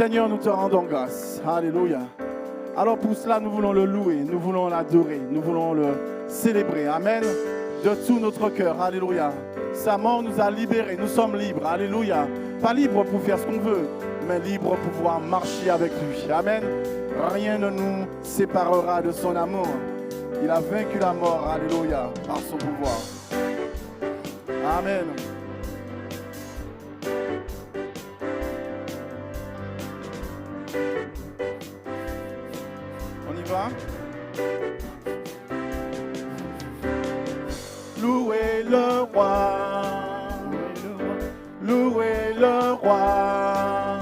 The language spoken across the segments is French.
Seigneur, nous te rendons grâce. Alléluia. Alors pour cela, nous voulons le louer, nous voulons l'adorer, nous voulons le célébrer. Amen. De tout notre cœur. Alléluia. Sa mort nous a libérés. Nous sommes libres. Alléluia. Pas libres pour faire ce qu'on veut, mais libres pour pouvoir marcher avec lui. Amen. Rien ne nous séparera de son amour. Il a vaincu la mort. Alléluia. Par son pouvoir. Amen. On y va? Louez le roi, louez le roi,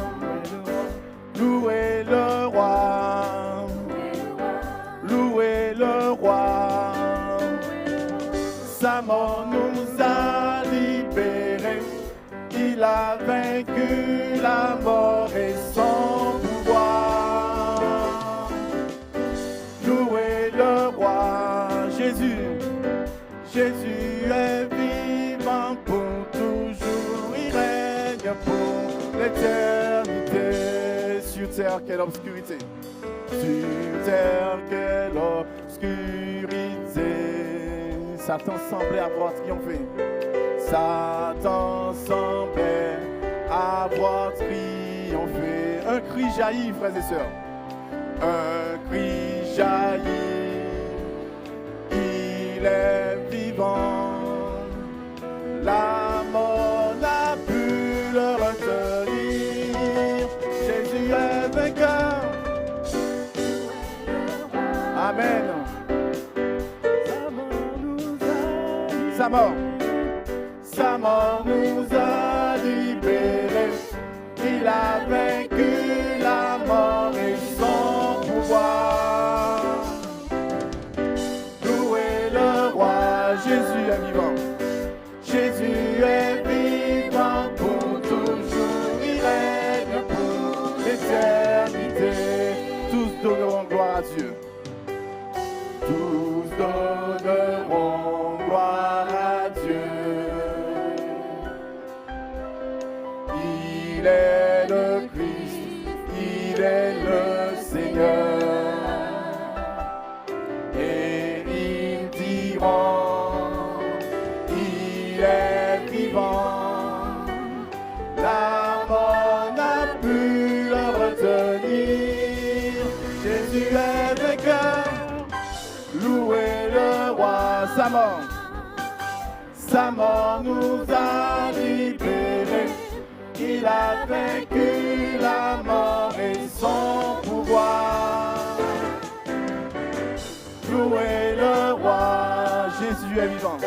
louez le roi, louez le roi. Sa mort nous a libérés, il a vaincu la mort et son pouvoir. Louez le roi, Jésus. Jésus est vivant pour toujours, il règne pour l'éternité. Sur terre, quelle obscurité. Sur terre, quelle obscurité. Satan semblait avoir triomphé. Satan semblait avoir triomphé. Un cri jaillit, frères et sœurs. Un cri jaillit. Il est vivant, la mort n'a pu le retenir. Jésus est vainqueur. Amen. Sa mort nous a libérés. Il a vaincu la mort et son pouvoir. Jésus est vivant. Jésus est vivant pour toujours. Il règne pour l'éternité. Tous donneront gloire à Dieu. Tous donneront gloire à Dieu. Il est le Christ. Il est le Seigneur. Et ils diront la mort n'a pu le retenir. Jésus est vainqueur. Louez le roi. Sa mort nous a libérés. Il a vaincu la mort et son pouvoir. Louez le roi. Jésus est vivant.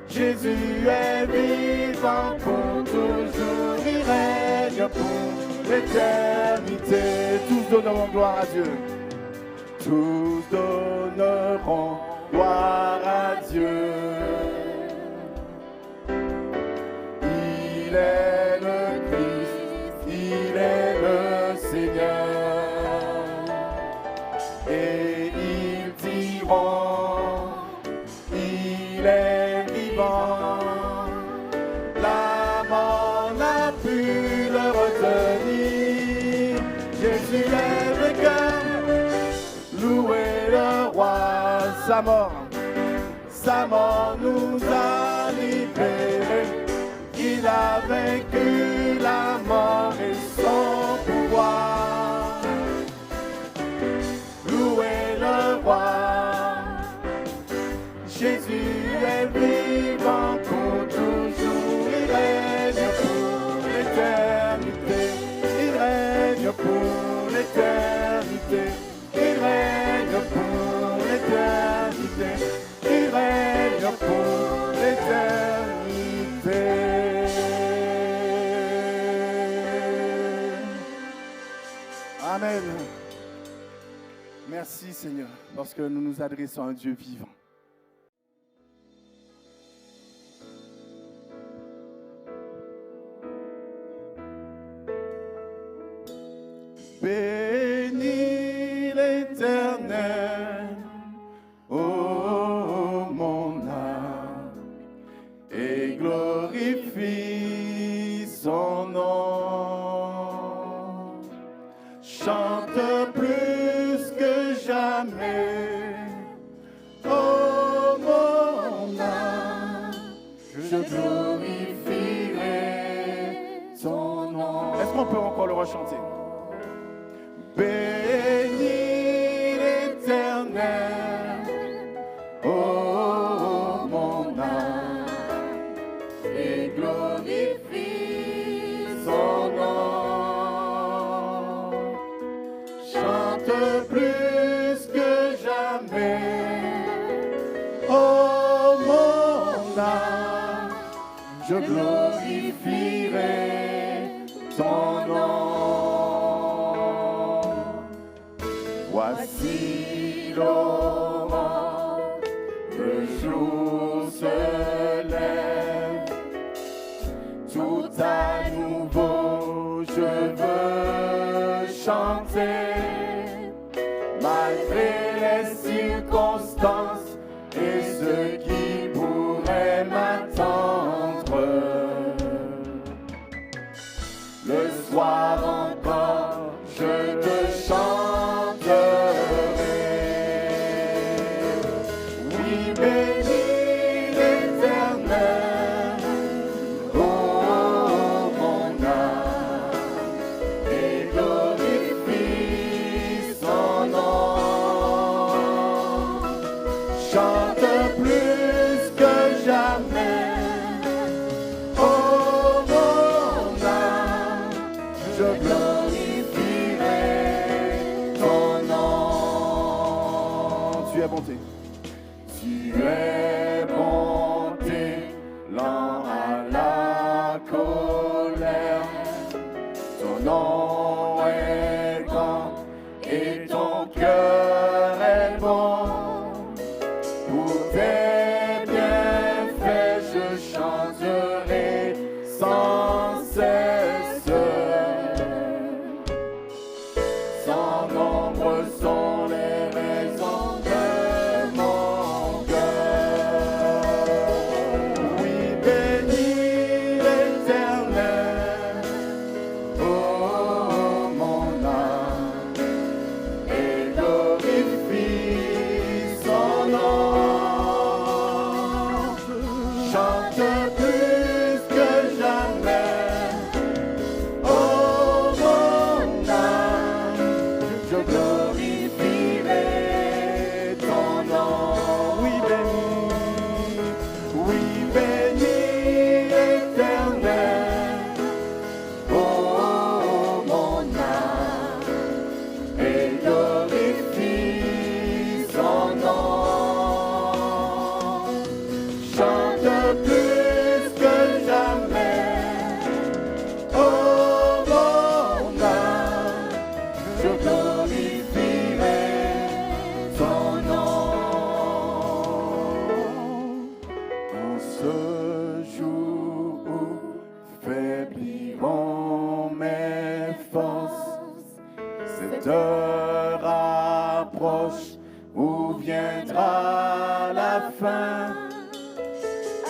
Jésus est vivant pour toujours, il règne pour l'éternité. Tous donneront gloire à Dieu. Tous donneront gloire à Dieu. Il est le Christ, il est le Seigneur. Et ils diront, il est vivant. La mort n'a pu le retenir. Jésus est vainqueur. Louez le roi. Sa mort nous a libérés. Il a vaincu la mort et son pouvoir. Louez le roi. Jésus est vivant pour toujours, il règne pour l'éternité, il règne pour l'éternité, il règne pour l'éternité, il règne pour l'éternité. Amen. Merci Seigneur, parce que nous nous adressons à un Dieu vivant. Bénis l'Éternel, ô mon âme, et glorifie son nom. jamais. Oh mon âme, je glorifierai ton nom. Est-ce qu'on peut encore le rechanter? Bénis l'Éternel, oh mon âme, et glorifie son nom. Chante plus que jamais, oh mon âme, je glorifierai ton nom. Voici l'aurore, le jour se lève, tout à nouveau je veux chanter, malgré les circonstances et ce qui pourrait m'attendre. Le soir encore, je te chanterai. Oui, bénis l'Éternel, oh mon âme, et glorifie son nom. Chante plus que jamais, oh mon âme, je glorifierai ton nom. Tu es bonté. Tu es bonté, lent à la colère. Ton nom est grand et ton cœur est bon. Pour tes bienfaits, je chanterai sans cesse. Sans nombre sont les raisons de mon cœur. Oui, bénis l'Éternel, oh mon âme, et glorifie son nom. Chante plus que jamais, oh mon âme, je glorifierai ton nom. Oui, bénis l'Éternel, oh mon âme, et glorifie son nom. Chante plus que jamais, oh mon âme, je glorifierai ton nom. En ce jour où faibliront mes forces, cette heure approche où viendra la fin.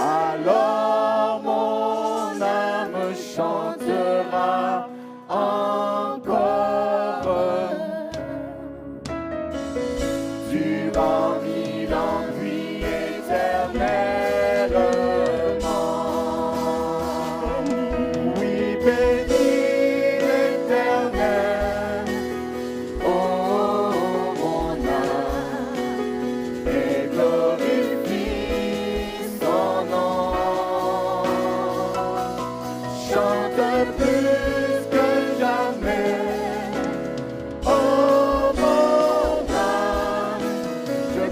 Alors mon âme chantera encore. Durant 1000 ans, puis éternellement. Oui, bénis l'Éternel, oh mon âme, et glorifie son nom. Chante plus que jamais, oh mon âme, je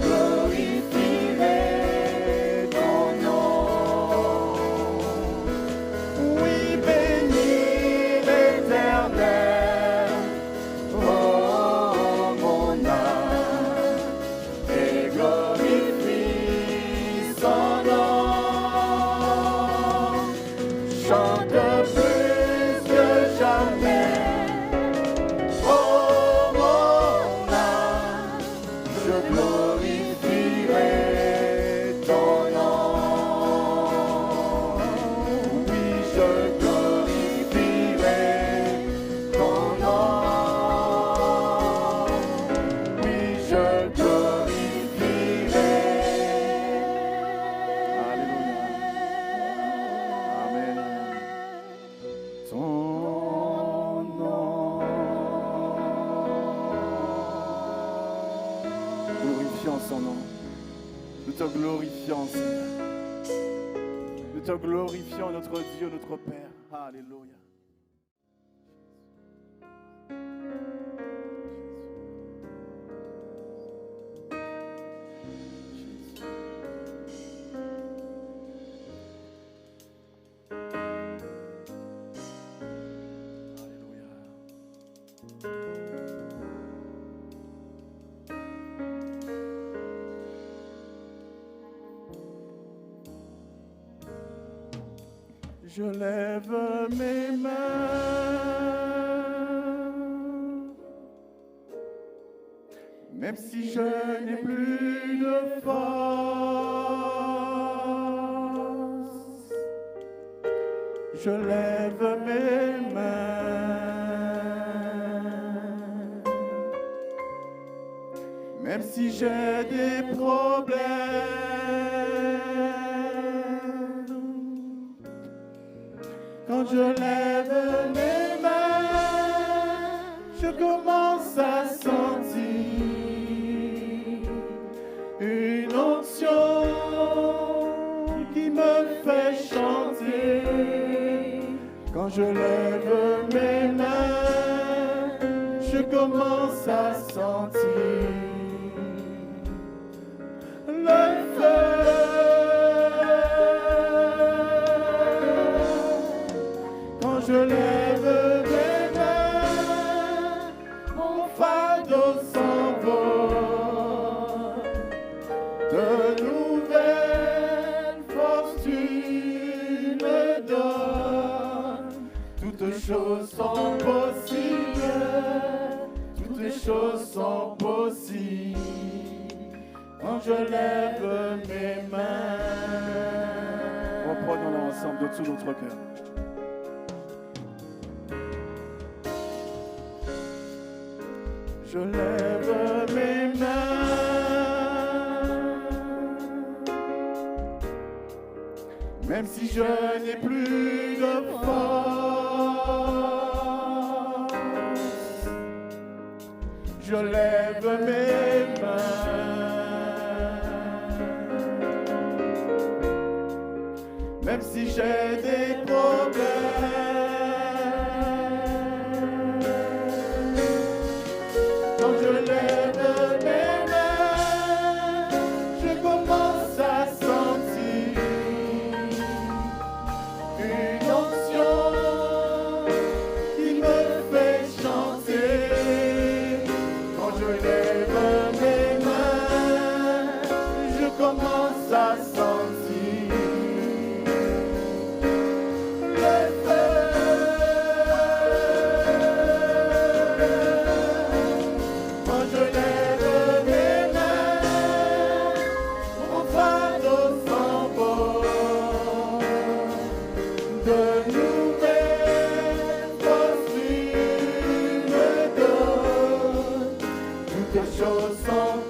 je glorifierai. Alléluia. Amen. Ton nom. Glorifions son nom. Nous te glorifions, Seigneur. Nous te glorifions, notre Dieu, notre Père. Alléluia. Je lève mes mains, même si je n'ai plus de force. Je lève mes mains, même si j'ai des problèmes. Quand je lève mes mains, je commence à sentir une onction qui me fait chanter. Quand je lève mes mains, je commence à sentir le feu. Je lève mes mains, mon fardeau s'envole. De nouvelles forces tu me donnes. Toutes choses sont possibles, toutes les choses sont possibles. Quand je lève mes mains. Reprenons-le ensemble de tout notre cœur. Je lève mes mains, même si je n'ai plus de force. Je lève mes mains, même si j'ai des problèmes. Toutes choses sont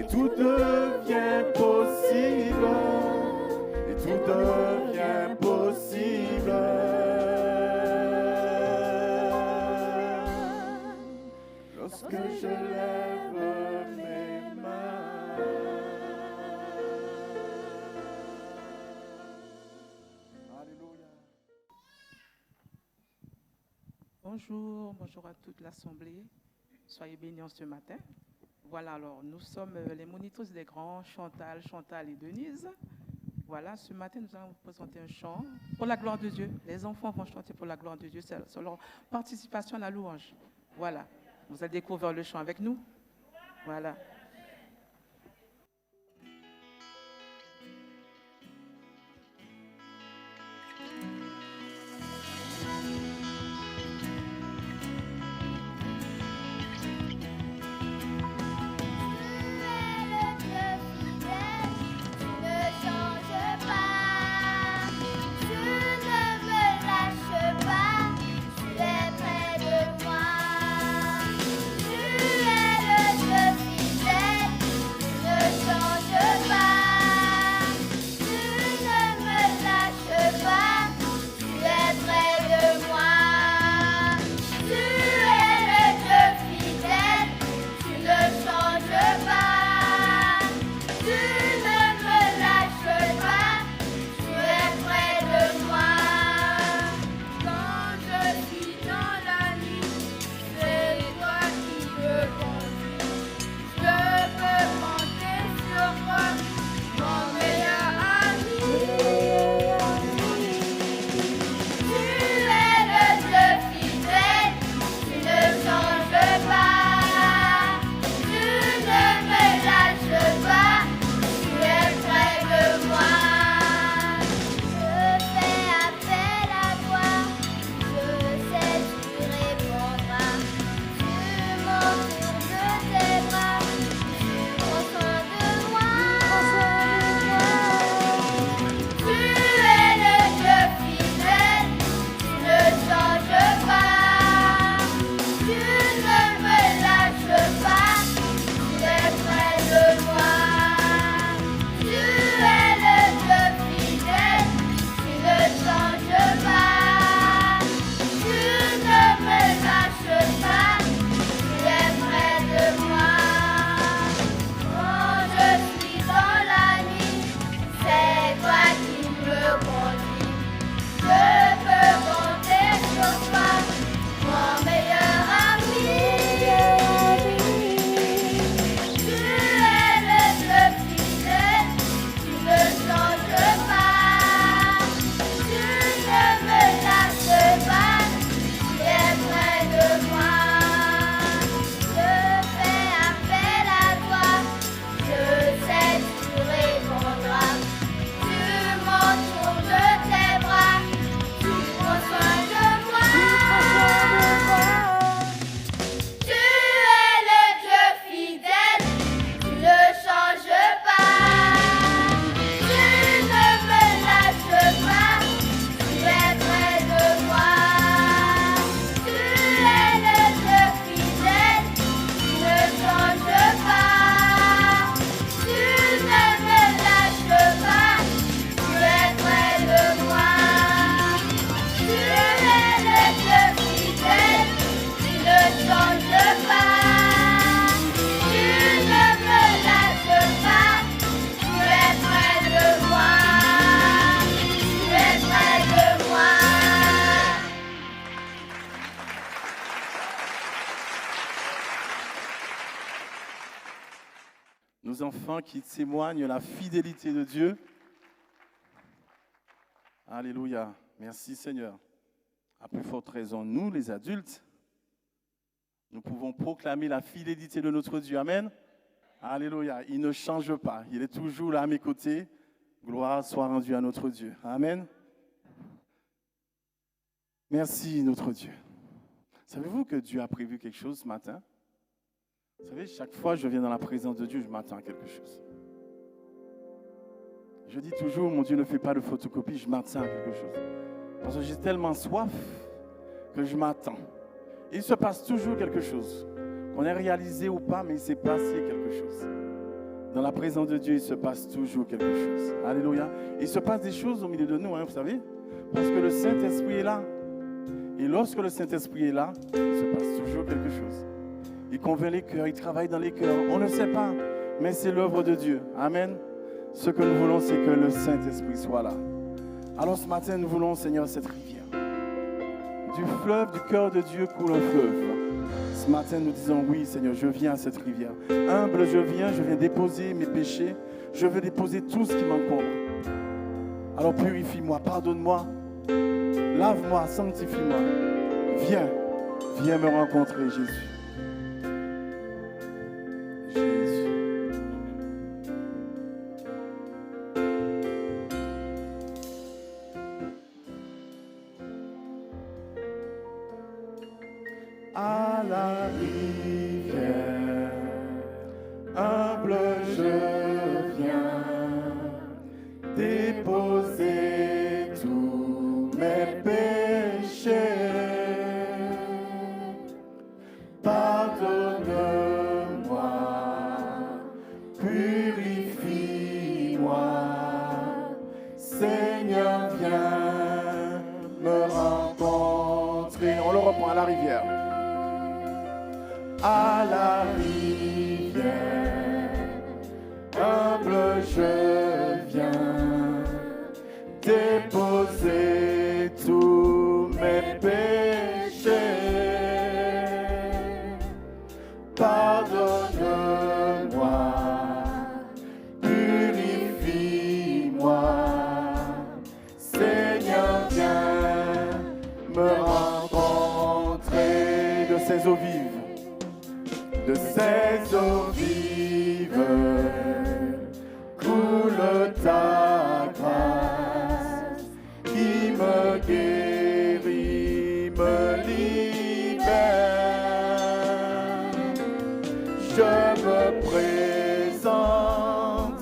Et tout devient possible. Et tout devient possible. Lorsque je lève mes mains. Alléluia. Bonjour à toute l'Assemblée. Soyez bénis ce matin. Voilà, alors nous sommes les monitrices des grands, Chantal et Denise. Voilà, ce matin nous allons vous présenter un chant pour la gloire de Dieu. Les enfants vont chanter pour la gloire de Dieu, c'est leur participation à la louange. Voilà, vous allez découvrir le chant avec nous. Voilà. Nos enfants qui témoignent la fidélité de Dieu. Alléluia. Merci Seigneur. À plus forte raison, nous les adultes, nous pouvons proclamer la fidélité de notre Dieu. Amen. Alléluia. Il ne change pas. Il est toujours là à mes côtés. Gloire soit rendue à notre Dieu. Amen. Merci notre Dieu. Savez-vous que Dieu a prévu quelque chose ce matin? Vous savez, chaque fois que je viens dans la présence de Dieu, je m'attends à quelque chose. Je dis toujours, mon Dieu ne fait pas de photocopie, je m'attends à quelque chose. Parce que j'ai tellement soif que je m'attends. Et il se passe toujours quelque chose. Qu'on ait réalisé ou pas, mais il s'est passé quelque chose. Dans la présence de Dieu, il se passe toujours quelque chose. Alléluia. Il se passe des choses au milieu de nous, hein, vous savez. Parce que le Saint-Esprit est là. Et lorsque le Saint-Esprit est là, il se passe toujours quelque chose. Il convainc les cœurs, il travaille dans les cœurs. On ne sait pas, mais c'est l'œuvre de Dieu. Amen. Ce que nous voulons, c'est que le Saint-Esprit soit là. Alors ce matin, nous voulons, Seigneur, cette rivière. Du fleuve, du cœur de Dieu coule un fleuve. Ce matin, nous disons oui, Seigneur, je viens à cette rivière. Humble, je viens déposer mes péchés. Je veux déposer tout ce qui m'encombre. Alors purifie-moi, pardonne-moi, lave-moi, sanctifie-moi. Viens me rencontrer, Jésus. Jésus. À la rivière, humble je viens déposer tous mes péchés. Pardonne-moi, purifie-moi. Seigneur, viens me rencontrer. On le reprend à la rivière. À la rivière, humble je viens déposer tous mes péchés. Pardonne-moi, purifie-moi. Seigneur, viens me rencontrer de ces eaux vives. De ces eaux vives coule ta grâce qui me guérit, me libère. Je me présente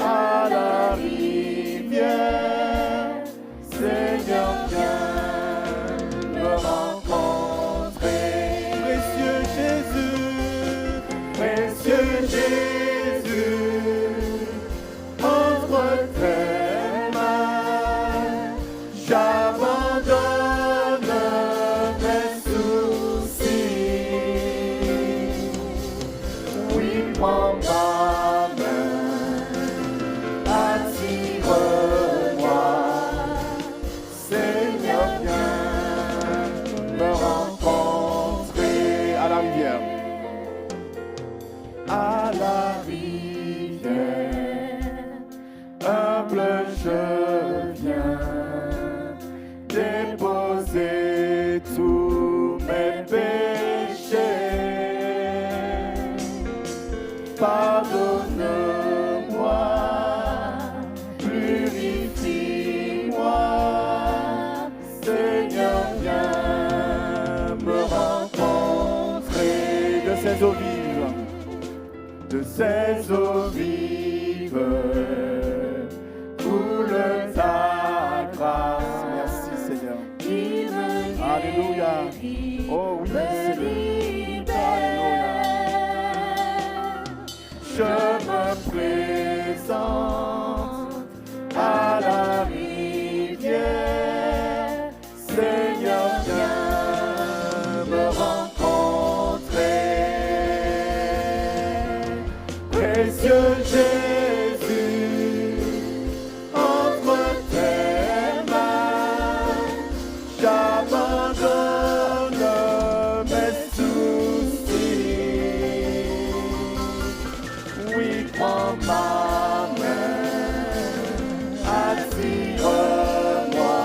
à la rivière. Seigneur, viens me rencontrer. Précieux Jésus, entre tes mains, j'abandonne mes soucis. Oui, prends ma main, attire-moi. Seigneur, viens me rencontrer à la rivière. À la rivière, humble je viens déposer tous mes péchés. Pardonne-moi, purifie-moi. Seigneur, viens me rencontrer de ces eaux vives. De ces eaux vives coule ta grâce. Merci Seigneur. Alléluia. Oh oui Seigneur. Alléluia. Je me présente à la rivière. Seigneur, viens me rencontrer. Précieux Jésus, entre tes mains, j'abandonne mes soucis. Oui, prends ma main, attire-moi.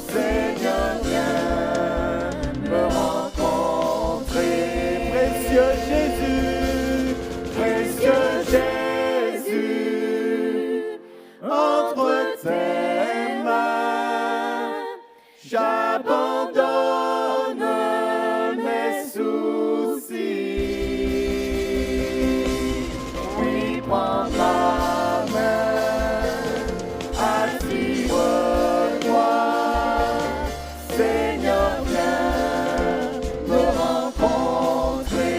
Seigneur, viens me rencontrer. Précieux Jésus, précieux Jésus, entre tes mains, j'abandonne mes soucis. Oui, prends ma main, attire-moi. Seigneur, viens me rencontrer.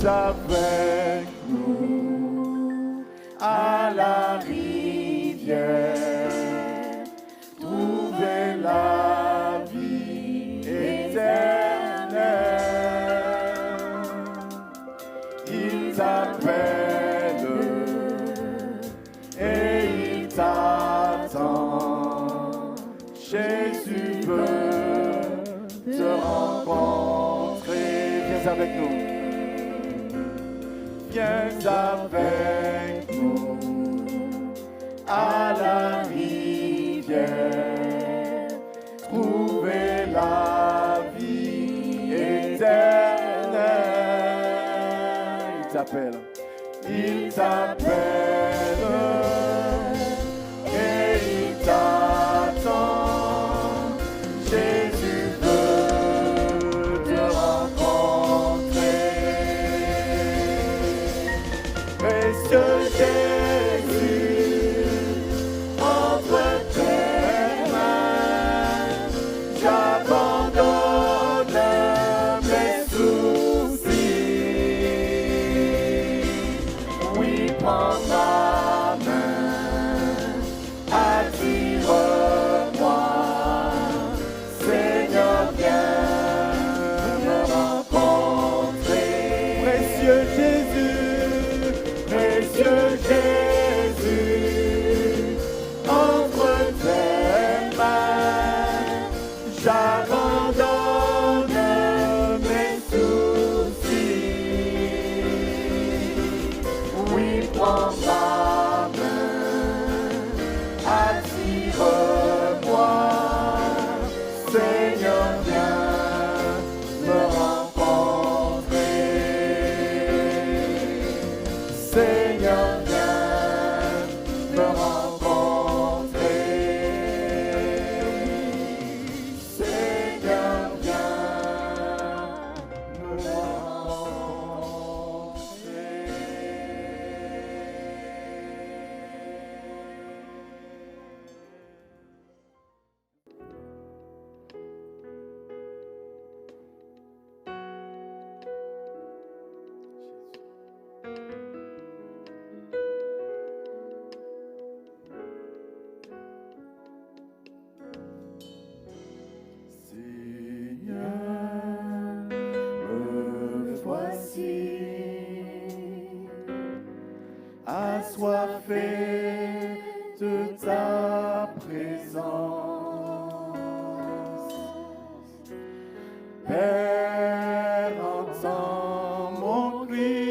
avec nous à la rivière, trouver la vie éternelle. Il t'appelle et il t'attend. Jésus veut te rencontrer. Viens avec nous. Viens avec nous à la rivière, trouver la vie éternelle. Il t'appelle et il t'attend. Jésus veut te rencontrer. Précieux Jésus, entre tes mains, j'abandonne mes soucis. Oui, prends ma main, attire-moi. Seigneur, viens me rencontrer. Précieux Jésus, précieux Jésus, entre tes mains, j'abandonne mes soucis. Oui, prends ma main, attire-moi. Seigneur, viens me rencontrer. Seigneur, viens me rencontrer. Seigneur, viens me Seigneur, me voici, assoiffé de ta présence. Père, entends mon cri,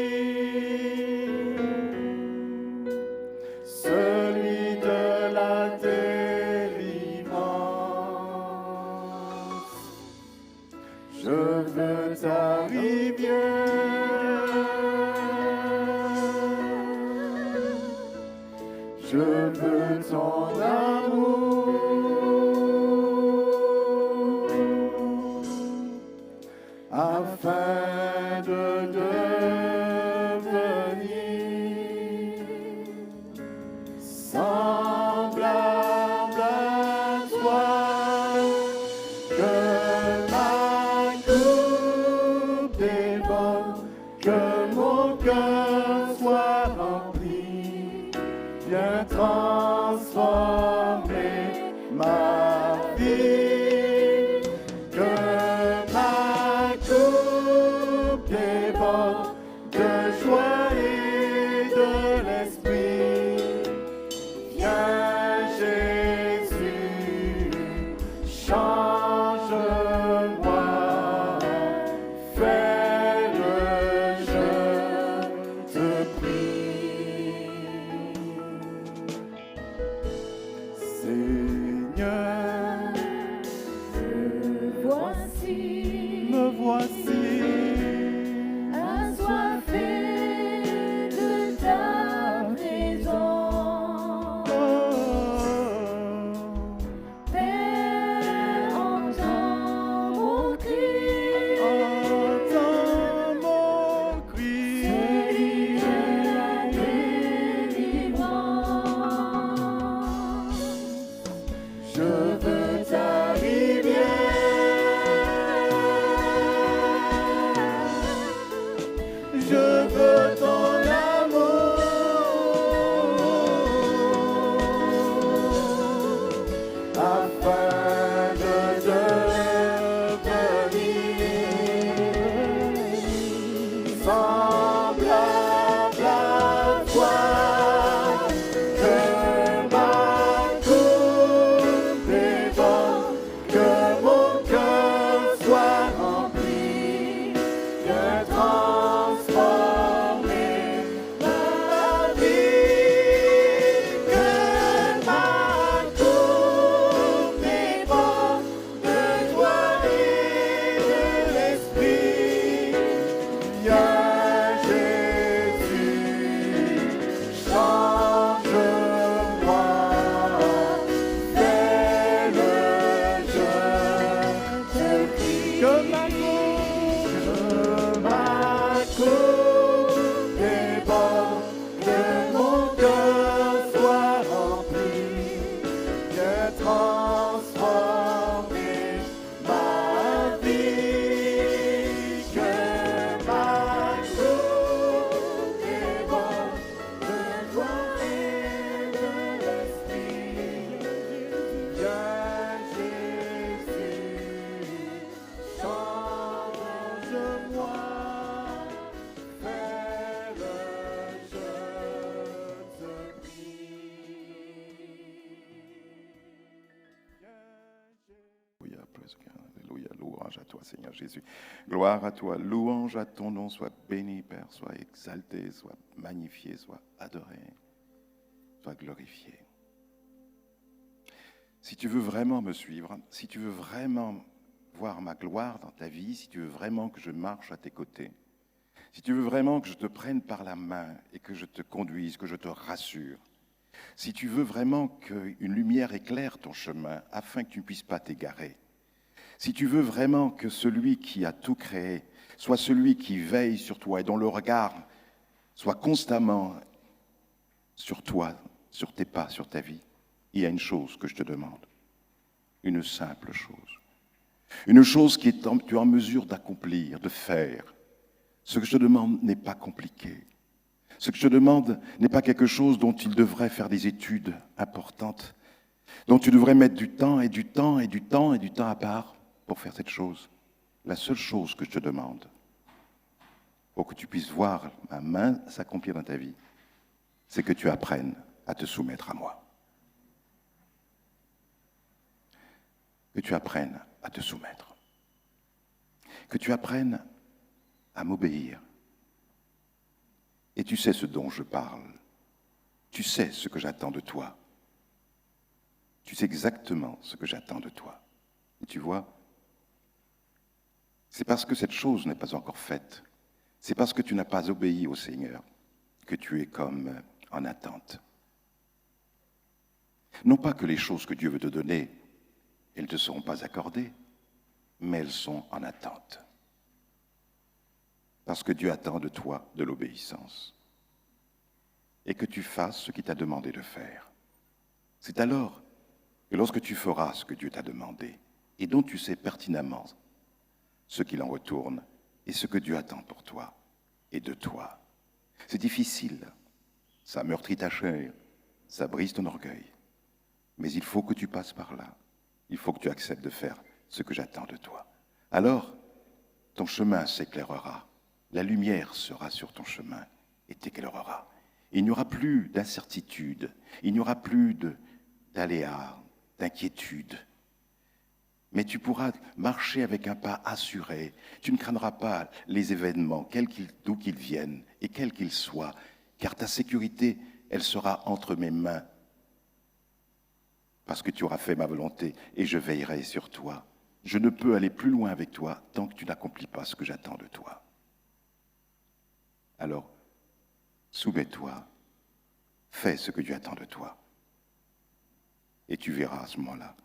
celui de la délivrance. Je veux ta rivière, je veux ton amour, afin de devenir semblable à toi, que ma coupe déborde, que mon cœur soit rempli. Viens transformer ma vie, que ma coupe déborde, Alléluia, louange à toi, Seigneur Jésus. Gloire à toi, louange à ton nom, sois béni, Père, sois exalté, sois magnifié, sois adoré, sois glorifié. Si tu veux vraiment me suivre, si tu veux vraiment voir ma gloire dans ta vie, si tu veux vraiment que je marche à tes côtés, si tu veux vraiment que je te prenne par la main et que je te conduise, que je te rassure, si tu veux vraiment qu'une lumière éclaire ton chemin afin que tu ne puisses pas t'égarer, si tu veux vraiment que celui qui a tout créé soit celui qui veille sur toi et dont le regard soit constamment sur toi, sur tes pas, sur ta vie, il y a une chose que je te demande, une simple chose. Une chose tu es en mesure d'accomplir, de faire. Ce que je te demande n'est pas compliqué. Ce que je te demande n'est pas quelque chose dont il devrait faire des études importantes, dont tu devrais mettre du temps et du temps et du temps et du temps à part pour faire cette chose. La seule chose que je te demande, pour que tu puisses voir ma main s'accomplir dans ta vie, c'est que tu apprennes à te soumettre à moi. Que tu apprennes à te soumettre. Que tu apprennes à m'obéir. Et tu sais ce dont je parle. Tu sais ce que j'attends de toi. Tu sais exactement ce que j'attends de toi. Et tu vois, c'est parce que cette chose n'est pas encore faite. C'est parce que tu n'as pas obéi au Seigneur que tu es comme en attente. Non pas que les choses que Dieu veut te donner, elles ne te seront pas accordées, mais elles sont en attente. Parce que Dieu attend de toi de l'obéissance. Et que tu fasses ce qu'il t'a demandé de faire. C'est alors que lorsque tu feras ce que Dieu t'a demandé, et dont tu sais pertinemment ce qu'il en retourne, et ce que Dieu attend pour toi et de toi. C'est difficile, ça meurtrit ta chair, ça brise ton orgueil. Mais il faut que tu passes par là. Il faut que tu acceptes de faire ce que j'attends de toi. Alors, ton chemin s'éclairera. La lumière sera sur ton chemin et t'éclairera. Il n'y aura plus d'incertitude, il n'y aura plus d'aléas, d'inquiétude. Mais tu pourras marcher avec un pas assuré. Tu ne craindras pas les événements, d'où qu'ils viennent et quels qu'ils soient, car ta sécurité, elle sera entre mes mains. Parce que tu auras fait ma volonté et je veillerai sur toi. Je ne peux aller plus loin avec toi tant que tu n'accomplis pas ce que j'attends de toi. Alors, soumets-toi, fais ce que Dieu attend de toi. Et tu verras à ce moment-là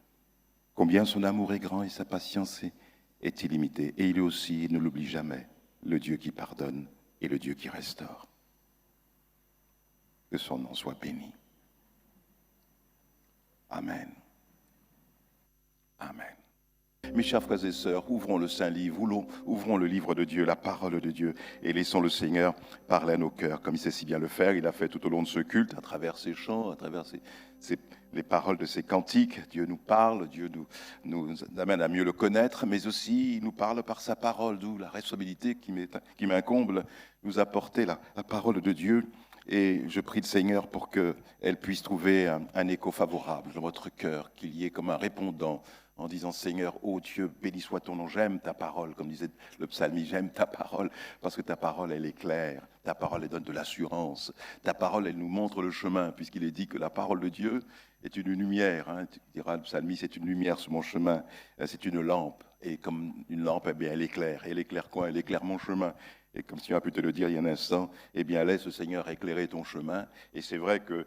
combien son amour est grand et sa patience est illimitée. Et il est aussi, ne l'oublie jamais, le Dieu qui pardonne et le Dieu qui restaure. Que son nom soit béni. Amen. Amen. Mes chers frères et sœurs, ouvrons le Saint-Livre, ouvrons le livre de Dieu, la parole de Dieu, et laissons le Seigneur parler à nos cœurs, comme il sait si bien le faire. Il a fait tout au long de ce culte, à travers ses chants, à travers les paroles de ses cantiques. Dieu nous parle, Dieu nous amène à mieux le connaître, mais aussi il nous parle par sa parole, d'où la responsabilité qui m'incombe, nous apporter la parole de Dieu. Et je prie le Seigneur pour qu'elle puisse trouver un écho favorable dans votre cœur, qu'il y ait comme un répondant, en disant « Seigneur, ô Dieu, béni soit ton nom, j'aime ta parole », comme disait le psalmiste, j'aime ta parole, parce que ta parole, elle est claire, ta parole, elle donne de l'assurance, ta parole, elle nous montre le chemin, puisqu'il est dit que la parole de Dieu est une lumière, tu diras le psalmiste, c'est une lumière sur mon chemin, c'est une lampe, et comme une lampe, eh bien, elle éclaire quoi? Elle éclaire mon chemin. Et comme tu as pu te le dire il y a un instant, eh bien, laisse le Seigneur éclairer ton chemin, et c'est vrai que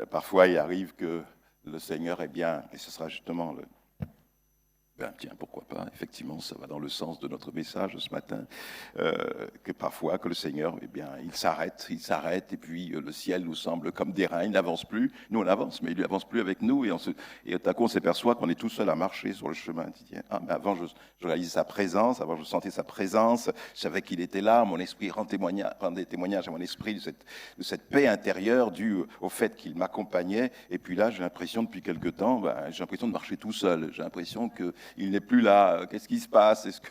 parfois, il arrive que le Seigneur, eh bien, et ce sera justement Ben, tiens, pourquoi pas, effectivement, ça va dans le sens de notre message ce matin, que parfois, que le Seigneur, eh bien, il s'arrête, et puis le ciel nous semble comme des reins, il n'avance plus, nous on avance, mais il n'avance plus avec nous, et tout à coup on s'aperçoit qu'on est tout seul à marcher sur le chemin. Mais avant je réalisais sa présence, avant je sentais sa présence, je savais qu'il était là, mon esprit rendait témoignage à mon esprit de cette paix intérieure due au fait qu'il m'accompagnait, et puis là j'ai l'impression depuis quelque temps, j'ai l'impression de marcher tout seul, j'ai l'impression que il n'est plus là. Qu'est-ce qui se passe? Est-ce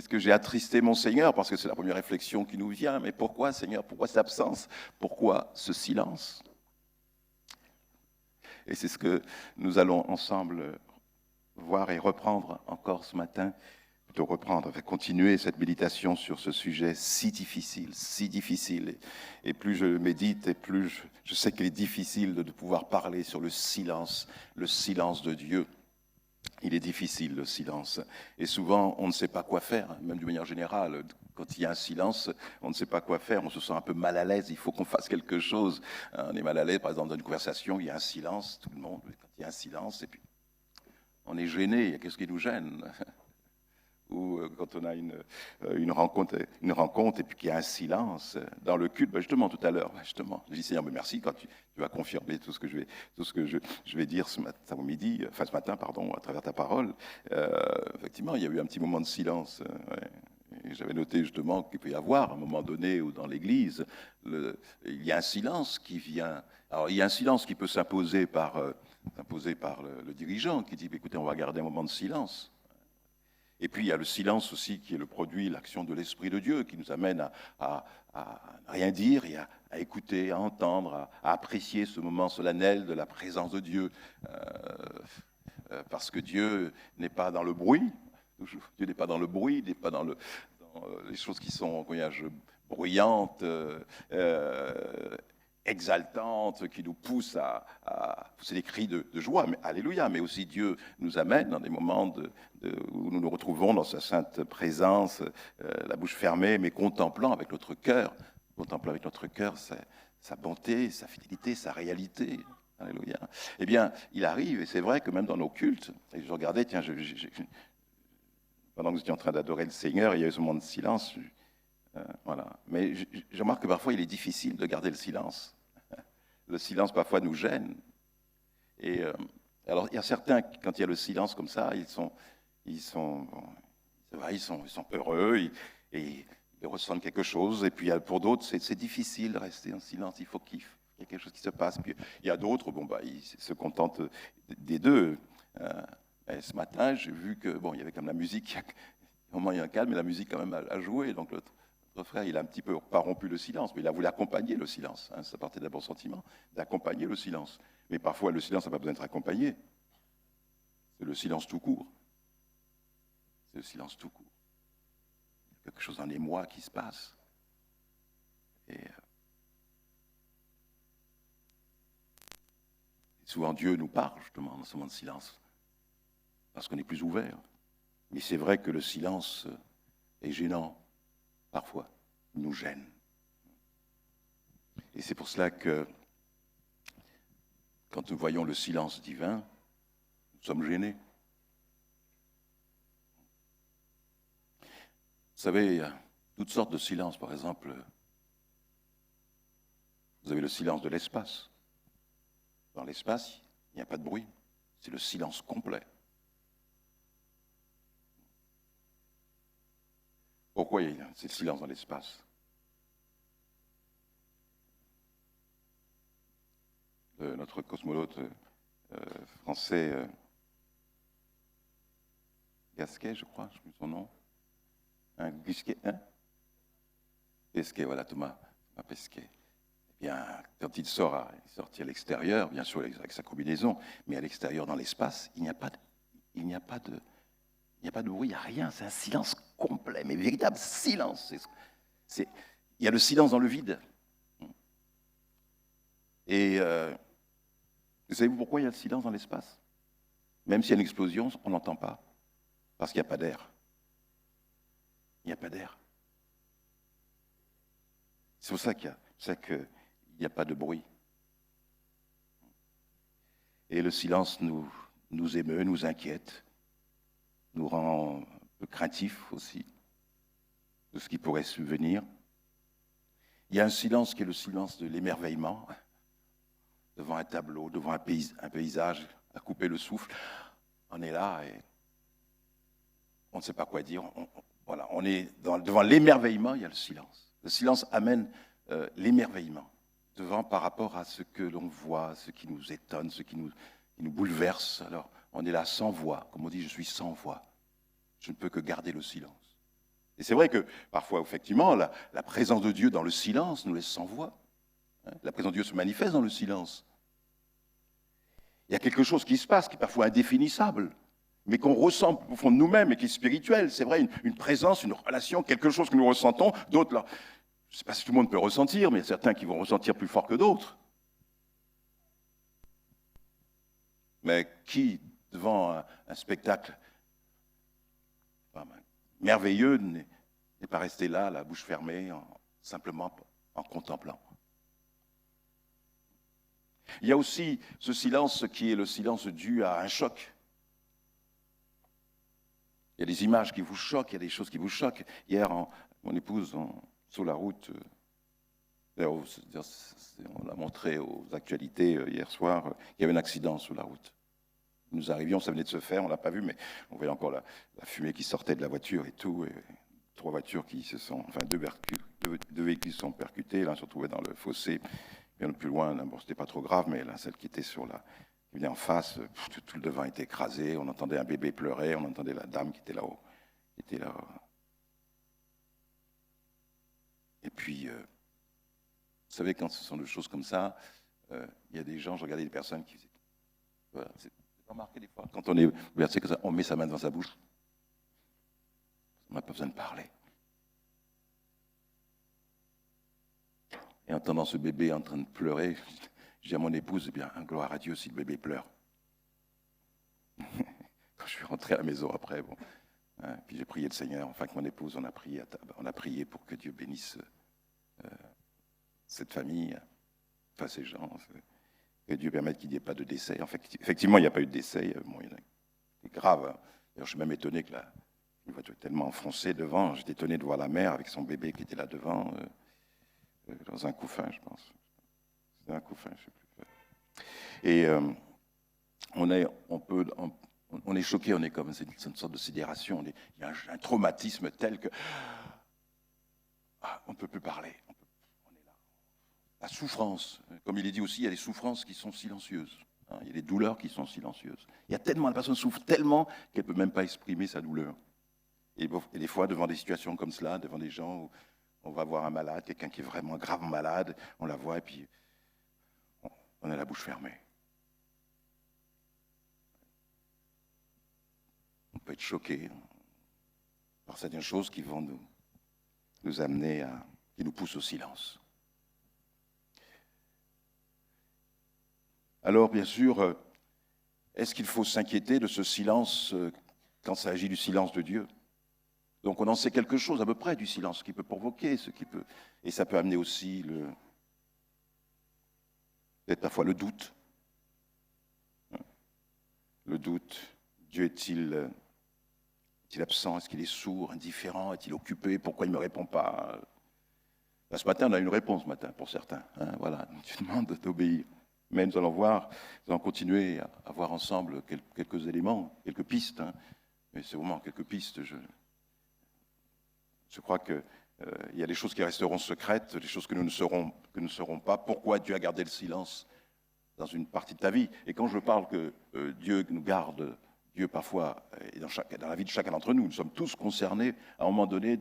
que j'ai attristé mon Seigneur? Parce que c'est la première réflexion qui nous vient. Mais pourquoi, Seigneur? Pourquoi cette absence? Pourquoi ce silence? Et c'est ce que nous allons ensemble voir et reprendre encore ce matin. Plutôt reprendre, continuer cette méditation sur ce sujet si difficile. Et plus je médite, et plus je sais qu'il est difficile de pouvoir parler sur le silence de Dieu. Il est difficile, le silence. Et souvent, on ne sait pas quoi faire, même d'une manière générale. Quand il y a un silence, on ne sait pas quoi faire, on se sent un peu mal à l'aise, il faut qu'on fasse quelque chose. On est mal à l'aise, par exemple, dans une conversation, il y a un silence, tout le monde, quand il y a un silence, et puis on est gêné, qu'est-ce qui nous gêne? Ou quand on a une rencontre et puis qu'il y a un silence dans le culte, justement tout à l'heure, justement, je dis Seigneur, mais merci quand tu vas confirmer tout ce que je vais dire ce matin à travers ta parole. Effectivement, il y a eu un petit moment de silence. Et j'avais noté justement qu'il peut y avoir, à un moment donné, ou dans l'Église, il y a un silence qui vient. Alors, il y a un silence qui peut s'imposer par le dirigeant qui dit, écoutez, on va garder un moment de silence. Et puis, il y a le silence aussi qui est le produit, l'action de l'Esprit de Dieu, qui nous amène à rien dire et à écouter, à entendre, à apprécier ce moment solennel de la présence de Dieu. Parce que Dieu n'est pas dans le bruit. Dieu n'est pas dans le bruit, il n'est pas dans les choses qui sont bruyantes, exaltantes, qui nous poussent à pousser des cris de joie, mais alléluia, mais aussi Dieu nous amène dans des moments où nous nous retrouvons dans sa sainte présence, la bouche fermée, mais contemplant avec notre cœur sa bonté, sa fidélité, sa réalité. Alléluia. Eh bien, il arrive, et c'est vrai que même dans nos cultes, et je regardais, tiens, pendant que j'étais en train d'adorer le Seigneur, il y a eu ce moment de silence, voilà. Mais je remarque que parfois il est difficile de garder le silence. Le silence parfois nous gêne. Et alors il y a certains, quand il y a le silence comme ça, ils sont heureux, et ils ressentent quelque chose. Et puis pour d'autres, c'est difficile de rester en silence. Il faut qu'il y ait quelque chose qui se passe. Puis il y a d'autres, ils se contentent des deux. Et ce matin, j'ai vu que il y avait comme la musique. Au moment il y a un calme, mais la musique quand même a joué. Donc l'autre frère, il a un petit peu pas rompu le silence, mais il a voulu accompagner le silence. Ça partait d'un bon sentiment, d'accompagner le silence. Mais parfois, le silence n'a pas besoin d'être accompagné. C'est le silence tout court. C'est le silence tout court. Il y a quelque chose dans l'émoi qui se passe. Et souvent, Dieu nous parle, justement, dans ce moment de silence, parce qu'on est plus ouvert. Mais c'est vrai que le silence est gênant. Parfois, il nous gêne. Et c'est pour cela que, quand nous voyons le silence divin, nous sommes gênés. Vous savez, il y a toutes sortes de silences. Par exemple, vous avez le silence de l'espace. Dans l'espace, il n'y a pas de bruit. C'est le silence complet. Pourquoi il y a ce silence dans l'espace? Notre cosmonaute français, Gasquet, je crois, je sais plus son nom. Pesquet, voilà, Thomas Pesquet. Eh bien, quand il sortit à l'extérieur, bien sûr avec sa combinaison, mais à l'extérieur dans l'espace, il n'y a pas de bruit, il n'y a rien, c'est un silence complet, mais véritable silence. Il y a le silence dans le vide. Et vous savez pourquoi il y a le silence dans l'espace? Même s'il y a une explosion, on n'entend pas, parce qu'il n'y a pas d'air. Il n'y a pas d'air. C'est pour ça qu'il n'y a pas de bruit. Et le silence nous émeut, nous inquiète. nous rend un peu craintifs aussi de ce qui pourrait subvenir. Il y a un silence qui est le silence de l'émerveillement devant un tableau, devant un paysage, à couper le souffle. On est là et on ne sait pas quoi dire. Voilà, on est devant l'émerveillement, il y a le silence. Le silence amène l'émerveillement par rapport à ce que l'on voit, ce qui nous étonne, ce qui nous bouleverse. Alors, on est là sans voix. Comme on dit, je suis sans voix. Je ne peux que garder le silence. Et c'est vrai que parfois, effectivement, la présence de Dieu dans le silence nous laisse sans voix. La présence de Dieu se manifeste dans le silence. Il y a quelque chose qui se passe, qui est parfois indéfinissable, mais qu'on ressent au fond de nous-mêmes et qui est spirituel. C'est vrai, une présence, une relation, quelque chose que nous ressentons. D'autres, là, je ne sais pas si tout le monde peut ressentir, mais il y a certains qui vont ressentir plus fort que d'autres. Mais qui, devant un spectacle merveilleux, n'est pas resté là, la bouche fermée, simplement en contemplant? Il y a aussi ce silence qui est le silence dû à un choc. Il y a des images qui vous choquent, il y a des choses qui vous choquent. Hier, mon épouse, sur la route, on l'a montré aux actualités hier soir, il y avait un accident sur la route. Nous arrivions, ça venait de se faire, on ne l'a pas vu, mais on voyait encore la fumée qui sortait de la voiture et tout. Et 3 voitures qui se sont, enfin 2 véhicules se sont percutés, l'un se retrouvait dans le fossé. Bien plus loin, bon, c'était pas trop grave, mais là, celle qui était qui venait en face, tout le devant était écrasé, on entendait un bébé pleurer, on entendait la dame qui était là-haut, Et puis, vous savez, quand ce sont des choses comme ça, il y a des gens, je regardais des personnes qui faisaient, voilà, c'est remarqué des fois, quand on est versé comme ça, on met sa main dans sa bouche, on n'a pas besoin de parler. Et en entendant ce bébé en train de pleurer, je dis à mon épouse, eh bien, gloire à Dieu si le bébé pleure. Quand je suis rentré à la maison après, bon, puis j'ai prié le Seigneur, enfin que mon épouse, on a prié pour que Dieu bénisse cette famille, enfin ces gens, que Dieu permette qu'il n'y ait pas de décès. En fait, effectivement, il n'y a pas eu de décès, bon, c'est grave. Hein. D'ailleurs, je suis même étonné que la voiture est tellement enfoncée devant, j'étais étonné de voir la mère avec son bébé qui était là devant, dans un couffin, je pense. C'était un couffin, je ne sais plus. Et on est choqué, on est comme, c'est une sorte de sidération. Il y a un traumatisme tel que on ne peut plus parler. On est là. La souffrance, comme il est dit aussi, il y a des souffrances qui sont silencieuses. Il y a des douleurs qui sont silencieuses. Il y a tellement, la personne souffre tellement qu'elle ne peut même pas exprimer sa douleur. Et des fois, devant des situations comme cela, devant des gens où on va voir un malade, quelqu'un qui est vraiment gravement malade, on la voit et puis on a la bouche fermée. On peut être choqué par certaines choses qui vont nous amener qui nous poussent au silence. Alors, bien sûr, est-ce qu'il faut s'inquiéter de ce silence quand il s'agit du silence de Dieu ? Donc on en sait quelque chose à peu près du silence qui peut provoquer, et ça peut amener aussi peut-être parfois le doute. Le doute, Dieu est-il absent? Est-ce qu'il est sourd, indifférent? Est-il occupé? Pourquoi il ne me répond pas? Là, ce matin, on a une réponse pour certains. Voilà, Dieu demande d'obéir. Mais nous allons continuer à voir ensemble quelques éléments, quelques pistes. Mais c'est vraiment quelques pistes. Je crois qu'il y a des choses qui resteront secrètes, des choses que nous ne saurons pas. Pourquoi Dieu a gardé le silence dans une partie de ta vie? Et quand je parle que Dieu nous garde, Dieu parfois, et dans la vie de chacun d'entre nous, nous sommes tous concernés à un moment donné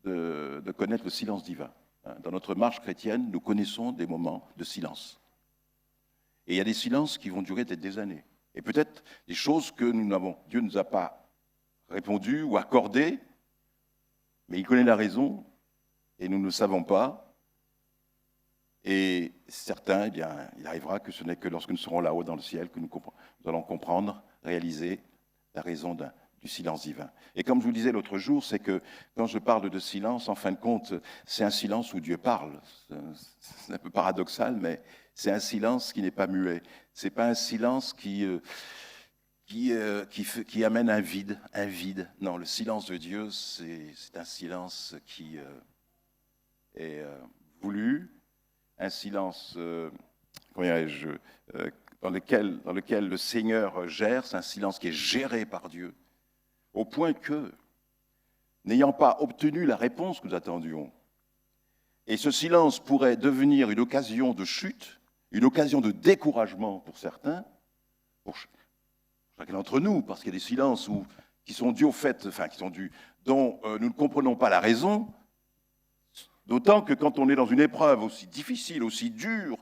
de connaître le silence divin. Dans notre marche chrétienne, nous connaissons des moments de silence. Et il y a des silences qui vont durer peut-être des années. Et peut-être des choses que Dieu ne nous a pas répondu ou accordées, mais il connaît la raison, et nous ne le savons pas. Et certains, eh bien, il arrivera que ce n'est que lorsque nous serons là-haut dans le ciel que nous allons comprendre, réaliser la raison du silence divin. Et comme je vous le disais l'autre jour, c'est que quand je parle de silence, en fin de compte, c'est un silence où Dieu parle. C'est un peu paradoxal, mais c'est un silence qui n'est pas muet. Ce n'est pas un silence qui qui amène un vide. Non, le silence de Dieu, c'est un silence qui est voulu, un silence dans lequel le Seigneur gère, c'est un silence qui est géré par Dieu, au point que, n'ayant pas obtenu la réponse que nous attendions, et ce silence pourrait devenir une occasion de chute, une occasion de découragement pour certains, pour chacun d'entre nous, parce qu'il y a des silences qui sont dus au fait, dont nous ne comprenons pas la raison, d'autant que quand on est dans une épreuve aussi difficile, aussi dure,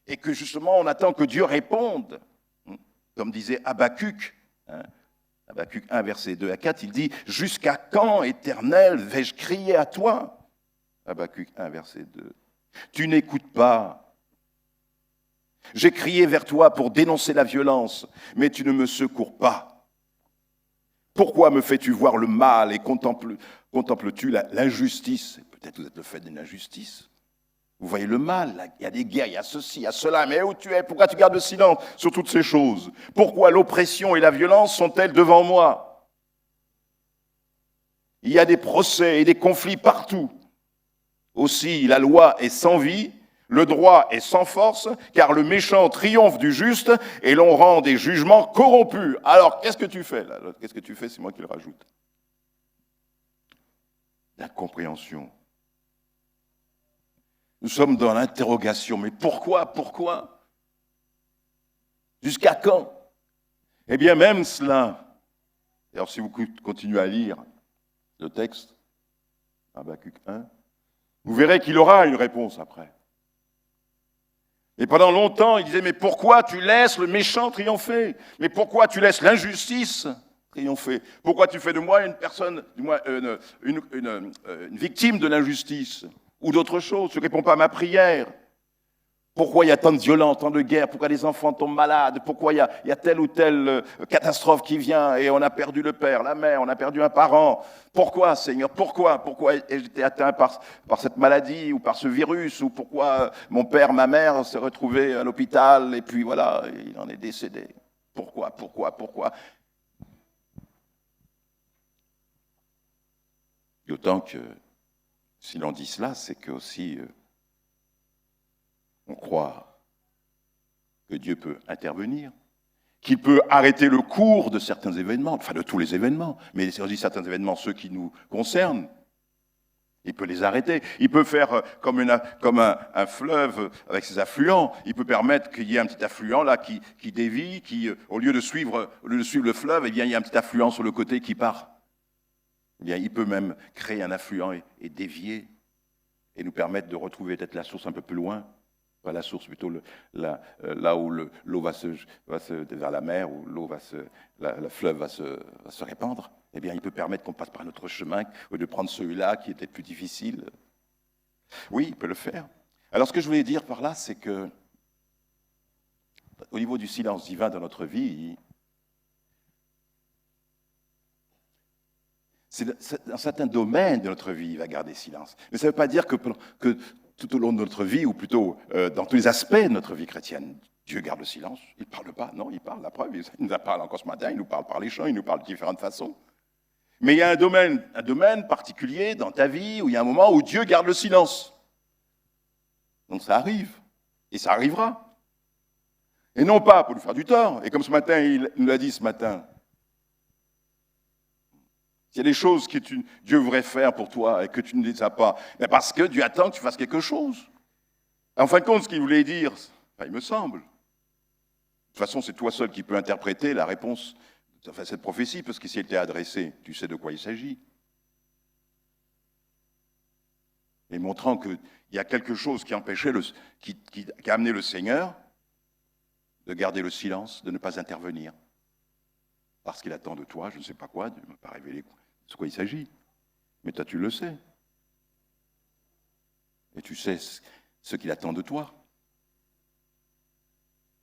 et que justement on attend que Dieu réponde, comme disait Habakkuk, Habakkuk 1, versets 2 à 4, il dit « Jusqu'à quand, Éternel, vais-je crier à toi ?» Habakkuk 1, verset 2. « Tu n'écoutes pas. J'ai crié vers toi pour dénoncer la violence, mais tu ne me secours pas. Pourquoi me fais-tu voir le mal et contemples-tu l'injustice ?» Peut-être vous êtes le fait d'une injustice. Vous voyez le mal, il y a des guerres, il y a ceci, il y a cela, mais où tu es? Pourquoi tu gardes le silence sur toutes ces choses? Pourquoi l'oppression et la violence sont-elles devant moi? Il y a des procès et des conflits partout. Aussi, la loi est sans vie, le droit est sans force, car le méchant triomphe du juste et l'on rend des jugements corrompus. Alors, qu'est-ce que tu fais là? Qu'est-ce que tu fais? C'est moi qui le rajoute. L'incompréhension. Nous sommes dans l'interrogation. Mais pourquoi? Jusqu'à quand? Eh bien, même cela. Alors, si vous continuez à lire le texte, Habakkuk 1, vous verrez qu'il aura une réponse après. Et pendant longtemps, il disait, mais pourquoi tu laisses le méchant triompher? Mais pourquoi tu laisses l'injustice triompher? Pourquoi tu fais de moi une personne, une victime de l'injustice? Ou d'autres choses, tu ne réponds pas à ma prière. Pourquoi il y a tant de violence, tant de guerres? Pourquoi les enfants tombent malades? Pourquoi il y a telle ou telle catastrophe qui vient et on a perdu le père, la mère, on a perdu un parent? Pourquoi, Seigneur? Pourquoi ai-je été atteint par cette maladie ou par ce virus? Ou pourquoi mon père, ma mère s'est retrouvé à l'hôpital et puis voilà, il en est décédé? Pourquoi? D'autant que si l'on dit cela, c'est que aussi on croit que Dieu peut intervenir, qu'il peut arrêter le cours de certains événements, enfin de tous les événements, mais aussi certains événements, ceux qui nous concernent. Il peut les arrêter. Il peut faire comme un fleuve avec ses affluents. Il peut permettre qu'il y ait un petit affluent là qui dévie, qui au lieu de suivre le fleuve, eh bien il y a un petit affluent sur le côté qui part. Eh bien, il peut même créer un affluent et dévier et nous permettre de retrouver peut-être la source un peu plus loin, pas la source plutôt là où l'eau va vers la mer, où le fleuve va se répandre. Eh bien, il peut permettre qu'on passe par notre chemin au lieu de prendre celui-là qui était plus difficile. Oui, il peut le faire. Alors, ce que je voulais dire par là, c'est que au niveau du silence divin dans notre vie, dans certains domaines de notre vie, il va garder silence. Mais ça ne veut pas dire que tout au long de notre vie, ou plutôt dans tous les aspects de notre vie chrétienne, Dieu garde le silence. Il ne parle pas. Non, il parle. La preuve, il nous a parlé encore ce matin, il nous parle par les chants, il nous parle de différentes façons. Mais il y a un domaine particulier dans ta vie où il y a un moment où Dieu garde le silence. Donc ça arrive. Et ça arrivera. Et non pas pour nous faire du tort. Et comme ce matin, il nous l'a dit ce matin, s'il y a des choses que Dieu voudrait faire pour toi et que tu ne les as pas, mais parce que Dieu attend que tu fasses quelque chose. En fin de compte, ce qu'il voulait dire, il me semble. De toute façon, c'est toi seul qui peux interpréter la réponse à cette prophétie, parce que si elle t'est adressée, tu sais de quoi il s'agit. Et montrant qu'il y a quelque chose qui empêchait, qui a amené le Seigneur de garder le silence, de ne pas intervenir. Parce qu'il attend de toi, je ne sais pas quoi, de ne m'a pas révélé de quoi il s'agit. Mais toi, tu le sais. Et tu sais ce qu'il attend de toi.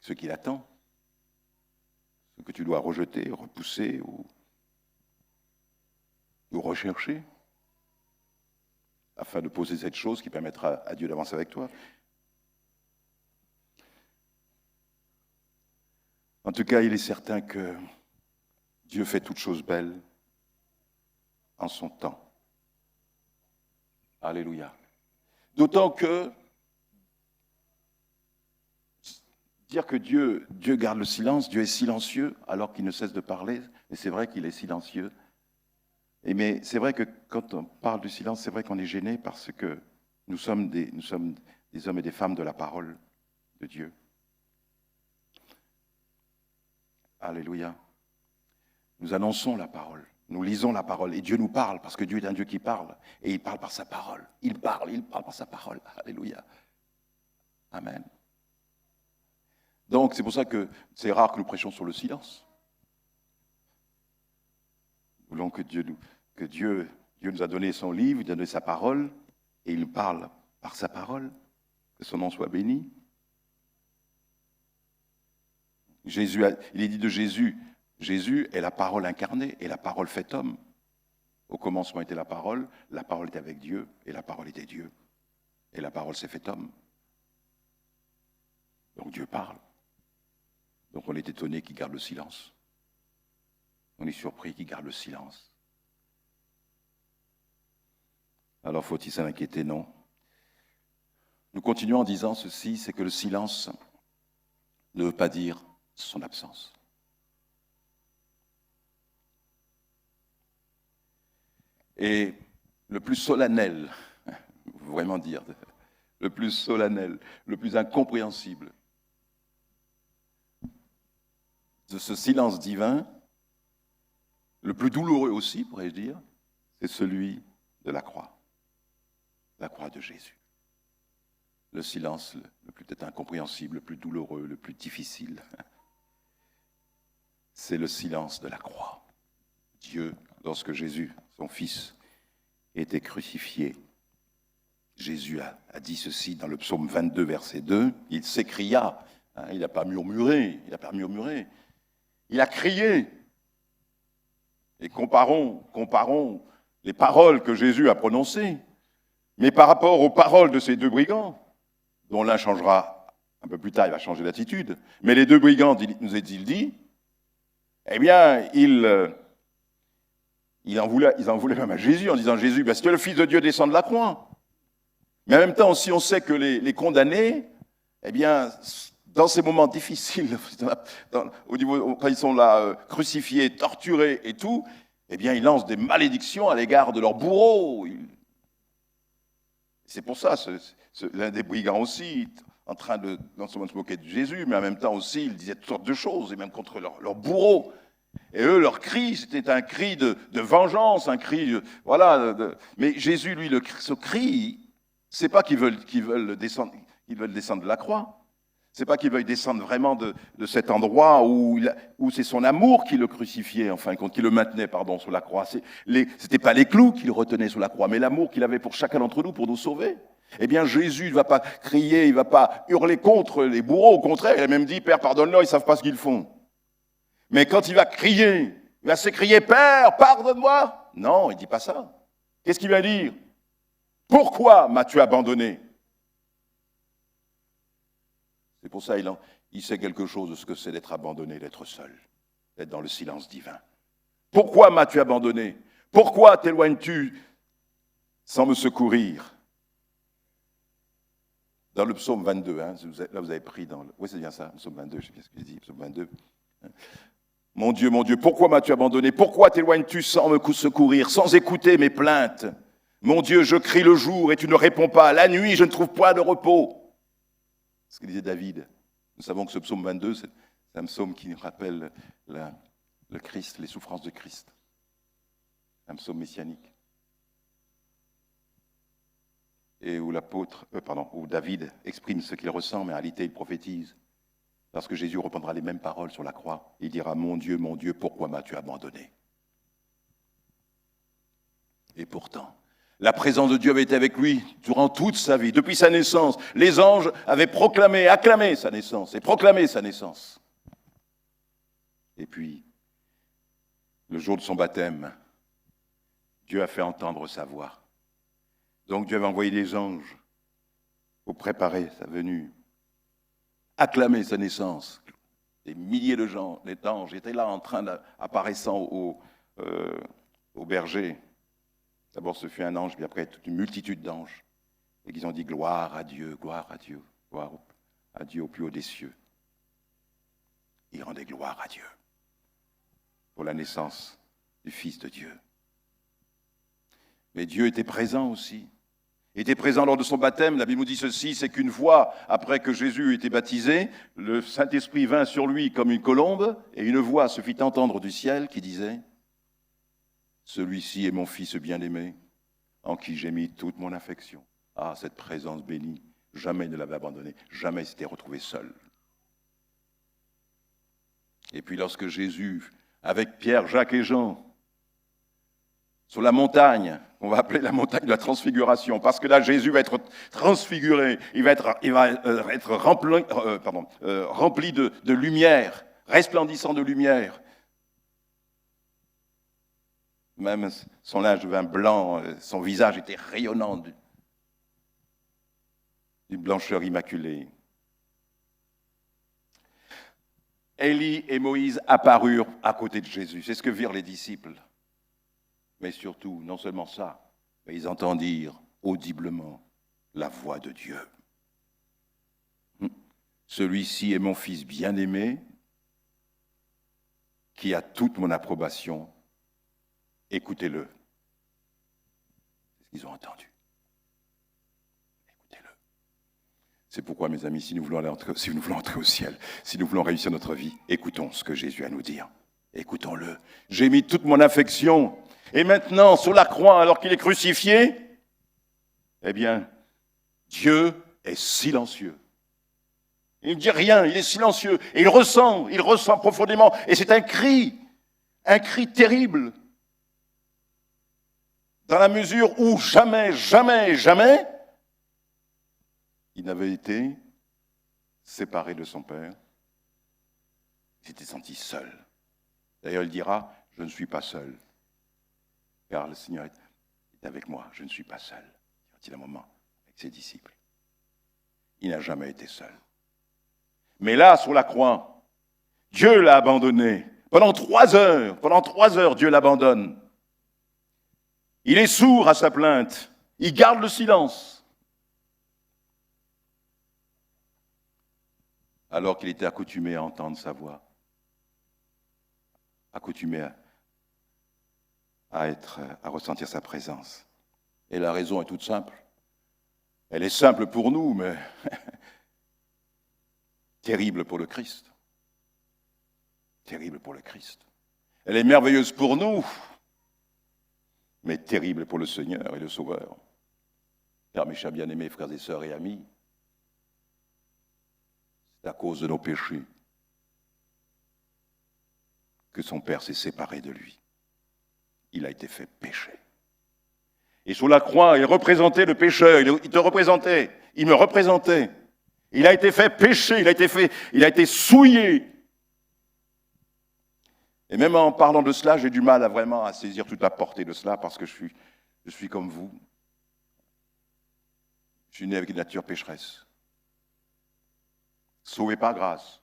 Ce qu'il attend. Ce que tu dois rejeter, repousser ou rechercher. Afin de poser cette chose qui permettra à Dieu d'avancer avec toi. En tout cas, il est certain que Dieu fait toutes choses belles en son temps. Alléluia. D'autant que dire que Dieu garde le silence, Dieu est silencieux alors qu'il ne cesse de parler, et c'est vrai qu'il est silencieux. Mais c'est vrai que quand on parle du silence, c'est vrai qu'on est gêné parce que nous sommes des hommes et des femmes de la parole de Dieu. Alléluia. Nous annonçons la parole, nous lisons la parole et Dieu nous parle parce que Dieu est un Dieu qui parle et il parle par sa parole. Il parle par sa parole. Alléluia. Amen. Donc c'est pour ça que c'est rare que nous prêchions sur le silence. Nous voulons que Dieu nous a donné son livre, il a donné sa parole et il parle par sa parole. Que son nom soit béni. Il est dit de Jésus, Jésus est la parole incarnée et la parole faite homme. Au commencement était la parole était avec Dieu et la parole était Dieu. Et la parole s'est faite homme. Donc Dieu parle. Donc on est étonné qu'il garde le silence. On est surpris qu'il garde le silence. Alors faut-il s'inquiéter? Non. Nous continuons en disant ceci, c'est que le silence ne veut pas dire son absence. Et le plus solennel, vraiment dire, le plus solennel, le plus incompréhensible de ce silence divin, le plus douloureux aussi, pourrais-je dire, c'est celui de la croix de Jésus. Le silence le plus peut-être incompréhensible, le plus douloureux, le plus difficile, c'est le silence de la croix. Dieu, lorsque Jésus, son Fils, était crucifié, Jésus a dit ceci dans le psaume 22, verset 2, il s'écria, il n'a pas murmuré, il a crié. Et comparons les paroles que Jésus a prononcées, mais par rapport aux paroles de ces deux brigands, dont l'un changera, un peu plus tard, il va changer d'attitude, mais les deux brigands, nous est-il dit, eh bien, ils en voulaient même à Jésus, en disant, Jésus, si tu es le Fils de Dieu, descends de la croix. Mais en même temps, si on sait que les condamnés, eh bien, dans ces moments difficiles, quand ils sont là, crucifiés, torturés et tout, eh bien, ils lancent des malédictions à l'égard de leurs bourreaux. C'est pour ça, l'un des brigands aussi, en train de non seulement se moquer de Jésus, mais en même temps aussi, il disait toutes sortes de choses, et même contre leurs bourreaux. Et eux, leur cri, c'était un cri de vengeance, un cri, mais Jésus, lui, ce cri, c'est pas qu'ils veulent descendre de la croix. C'est pas qu'il veuille descendre vraiment de cet endroit où c'est son amour qui le crucifiait, en fin de compte, qui le maintenait, sur la croix. C'était pas les clous qui le retenaient sur la croix, mais l'amour qu'il avait pour chacun d'entre nous, pour nous sauver. Eh bien, Jésus ne va pas crier, il ne va pas hurler contre les bourreaux, au contraire, il a même dit, Père, pardonne-leur, ils ne savent pas ce qu'ils font. Mais quand il va crier, il va s'écrier, Père, pardonne-moi. Non, il ne dit pas ça. Qu'est-ce qu'il va dire? Pourquoi m'as-tu abandonné? C'est pour ça qu'il sait quelque chose de ce que c'est d'être abandonné, d'être seul, d'être dans le silence divin. Pourquoi m'as-tu abandonné? Pourquoi t'éloignes-tu sans me secourir? Dans le psaume 22, là vous avez pris dans oui, c'est bien ça, psaume 22, je sais bien ce que je dis, psaume 22. Mon Dieu, pourquoi m'as-tu abandonné? Pourquoi t'éloignes-tu sans me secourir, sans écouter mes plaintes? Mon Dieu, je crie le jour et tu ne réponds pas. La nuit, je ne trouve pas de repos. C'est ce que disait David. Nous savons que ce psaume 22, c'est un psaume qui nous rappelle le Christ, les souffrances de Christ. Un psaume messianique. Et où où David exprime ce qu'il ressent, mais en réalité il prophétise. Parce que Jésus reprendra les mêmes paroles sur la croix. Il dira, mon Dieu, pourquoi m'as-tu abandonné? Et pourtant, la présence de Dieu avait été avec lui durant toute sa vie, depuis sa naissance. Les anges avaient acclamé sa naissance et proclamé sa naissance. Et puis, le jour de son baptême, Dieu a fait entendre sa voix. Donc Dieu avait envoyé des anges pour préparer sa venue, acclamer sa naissance des milliers d'anges étaient là en train d'apparaissant au berger. D'abord, ce fut un ange, puis après, toute une multitude d'anges. Et qu'ils ont dit gloire à Dieu, gloire à Dieu, gloire à Dieu au plus haut des cieux. Ils rendaient gloire à Dieu pour la naissance du Fils de Dieu. Mais Dieu était présent aussi. Il était présent lors de son baptême. La Bible nous dit ceci, c'est qu'une fois après que Jésus ait été baptisé, le Saint-Esprit vint sur lui comme une colombe, et une voix se fit entendre du ciel qui disait « Celui-ci est mon Fils bien-aimé, en qui j'ai mis toute mon affection. » Ah, cette présence bénie, jamais il ne l'avait abandonné, jamais il s'était retrouvé seul. Et puis lorsque Jésus, avec Pierre, Jacques et Jean, sur la montagne, qu'on va appeler la montagne de la transfiguration, parce que là, Jésus va être transfiguré, il va être rempli de lumière, resplendissant de lumière. Même son linge devint blanc, son visage était rayonnant d'une blancheur immaculée. Élie et Moïse apparurent à côté de Jésus. C'est ce que virent les disciples. Mais surtout, non seulement ça, mais ils entendirent audiblement la voix de Dieu. Celui-ci est mon Fils bien-aimé, qui a toute mon approbation. Écoutez-le. C'est ce qu'ils ont entendu. Écoutez-le. C'est pourquoi, mes amis, si nous voulons entrer au ciel, si nous voulons réussir notre vie, écoutons ce que Jésus a à nous dire. Écoutons-le. J'ai mis toute mon affection. Et maintenant, sur la croix, alors qu'il est crucifié, eh bien, Dieu est silencieux. Il ne dit rien, il est silencieux. Et il ressent profondément. Et c'est un cri terrible. Dans la mesure où jamais, il n'avait été séparé de son Père. Il s'était senti seul. D'ailleurs, il dira, je ne suis pas seul. Car le Seigneur est avec moi, je ne suis pas seul. Dira-t-il un moment avec ses disciples. Il n'a jamais été seul. Mais là, sur la croix, Dieu l'a abandonné. Pendant 3 heures, Dieu l'abandonne. Il est sourd à sa plainte. Il garde le silence. Alors qu'il était accoutumé à entendre sa voix. Accoutumé à ressentir sa présence. Et la raison est toute simple. Elle est simple pour nous, mais terrible pour le Christ. Terrible pour le Christ. Elle est merveilleuse pour nous, mais terrible pour le Seigneur et le Sauveur. Car mes chers bien-aimés, frères et sœurs et amis, c'est à cause de nos péchés que son Père s'est séparé de lui. Il a été fait péché. Et sur la croix, il représentait le pécheur, il te représentait, il me représentait. Il a été fait péché, il a été souillé. Et même en parlant de cela, j'ai du mal à saisir toute la portée de cela parce que je suis comme vous. Je suis né avec une nature pécheresse. Sauvé par grâce.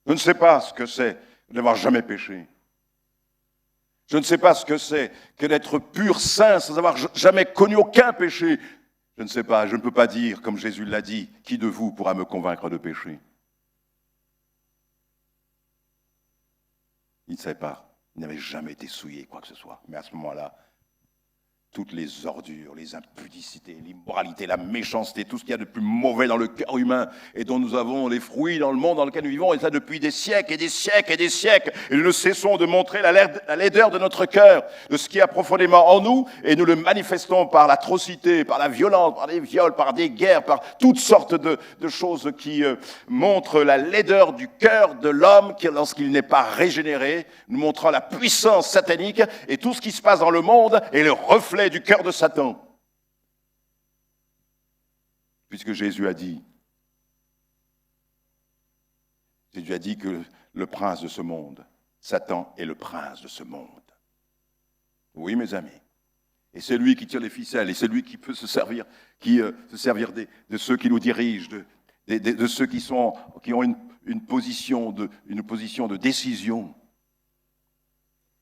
Je ne sais pas ce que c'est de n'avoir jamais péché. Je ne sais pas ce que c'est que d'être pur, saint, sans avoir jamais connu aucun péché. Je ne sais pas, je ne peux pas dire, comme Jésus l'a dit, qui de vous pourra me convaincre de péché? Il ne savait pas, il n'avait jamais été souillé, quoi que ce soit. Mais à ce moment-là, toutes les ordures, les impudicités, l'immoralité, la méchanceté, tout ce qu'il y a de plus mauvais dans le cœur humain et dont nous avons les fruits dans le monde dans lequel nous vivons, et ça depuis des siècles et des siècles et des siècles. Et nous ne cessons de montrer la laideur de notre cœur, de ce qui est profondément en nous, et nous le manifestons par l'atrocité, par la violence, par des viols, par des guerres, par toutes sortes de choses qui montrent la laideur du cœur de l'homme lorsqu'il n'est pas régénéré, nous montrant la puissance satanique, et tout ce qui se passe dans le monde est le reflet du cœur de Satan. Puisque Jésus a dit que le prince de ce monde, Satan est le prince de ce monde. Oui, mes amis. Et c'est lui qui tire les ficelles, et c'est lui qui peut se servir, de ceux qui nous dirigent, de ceux qui ont une position de décision.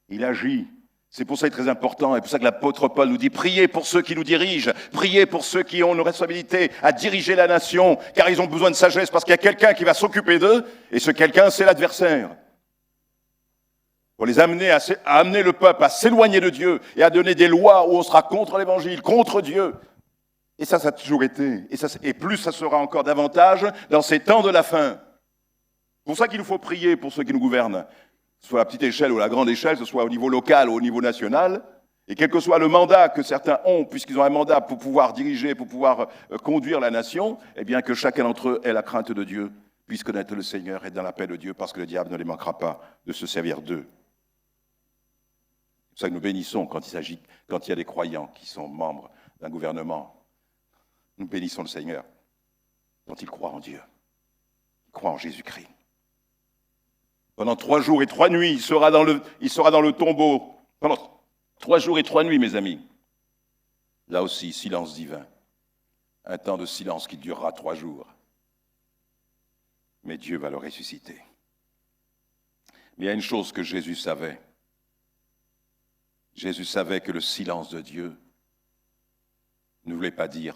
Il agit. C'est pour ça que c'est très important, et pour ça que l'apôtre Paul nous dit, priez pour ceux qui nous dirigent, priez pour ceux qui ont une responsabilité à diriger la nation, car ils ont besoin de sagesse, parce qu'il y a quelqu'un qui va s'occuper d'eux, et ce quelqu'un, c'est l'adversaire. Pour les amener à amener le peuple à s'éloigner de Dieu, et à donner des lois où on sera contre l'évangile, contre Dieu. Et ça a toujours été, et plus ça sera encore davantage dans ces temps de la fin. C'est pour ça qu'il nous faut prier pour ceux qui nous gouvernent. Que ce soit à la petite échelle ou à la grande échelle, que ce soit au niveau local ou au niveau national, et quel que soit le mandat que certains ont, puisqu'ils ont un mandat pour pouvoir diriger, pour pouvoir conduire la nation, eh bien que chacun d'entre eux ait la crainte de Dieu, puisse connaître le Seigneur et être dans la paix de Dieu, parce que le diable ne les manquera pas de se servir d'eux. C'est pour ça que nous bénissons quand il y a des croyants qui sont membres d'un gouvernement. Nous bénissons le Seigneur quand ils croient en Dieu, ils croient en Jésus-Christ. Pendant 3 jours et 3 nuits, il sera dans le tombeau. Pendant 3 jours et 3 nuits, mes amis. Là aussi, silence divin. Un temps de silence qui durera 3 jours. Mais Dieu va le ressusciter. Mais il y a une chose que Jésus savait. Jésus savait que le silence de Dieu ne voulait pas dire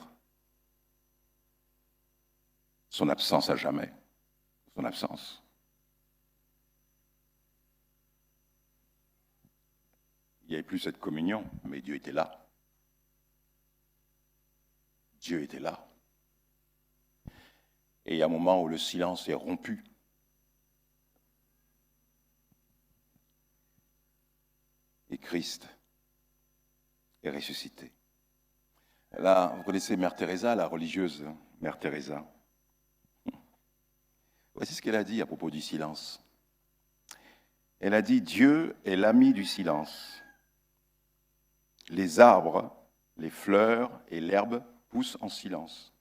son absence à jamais. Son absence. Il n'y avait plus cette communion, mais Dieu était là. Dieu était là. Et il y a un moment où le silence est rompu. Et Christ est ressuscité. Là, vous connaissez Mère Teresa, la religieuse Mère Teresa. Voici ce qu'elle a dit à propos du silence. Elle a dit « Dieu est l'ami du silence. Les arbres, les fleurs et l'herbe poussent en silence.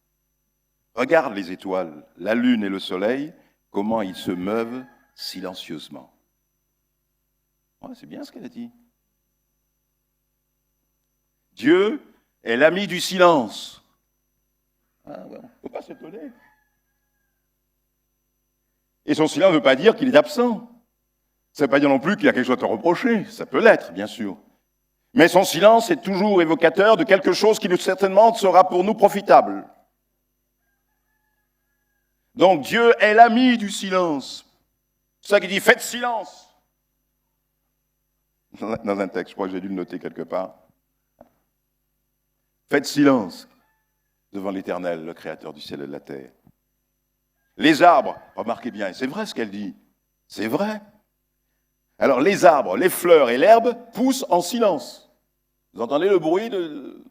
Regarde les étoiles, la lune et le soleil, comment ils se meuvent silencieusement. » Ouais, c'est bien ce qu'elle a dit. Dieu est l'ami du silence. Ah, ouais, on ne peut pas s'étonner. Et son silence ne veut pas dire qu'il est absent. Ça ne veut pas dire non plus qu'il y a quelque chose à te reprocher. Ça peut l'être, bien sûr. Mais son silence est toujours évocateur de quelque chose qui certainement sera pour nous profitable. Donc Dieu est l'ami du silence. C'est ça qu'il dit, faites silence. Dans un texte, je crois que j'ai dû le noter quelque part. Faites silence devant l'Éternel, le Créateur du ciel et de la terre. Les arbres, remarquez bien, et c'est vrai ce qu'elle dit, c'est vrai. Alors les arbres, les fleurs et l'herbe poussent en silence. Vous entendez le bruit de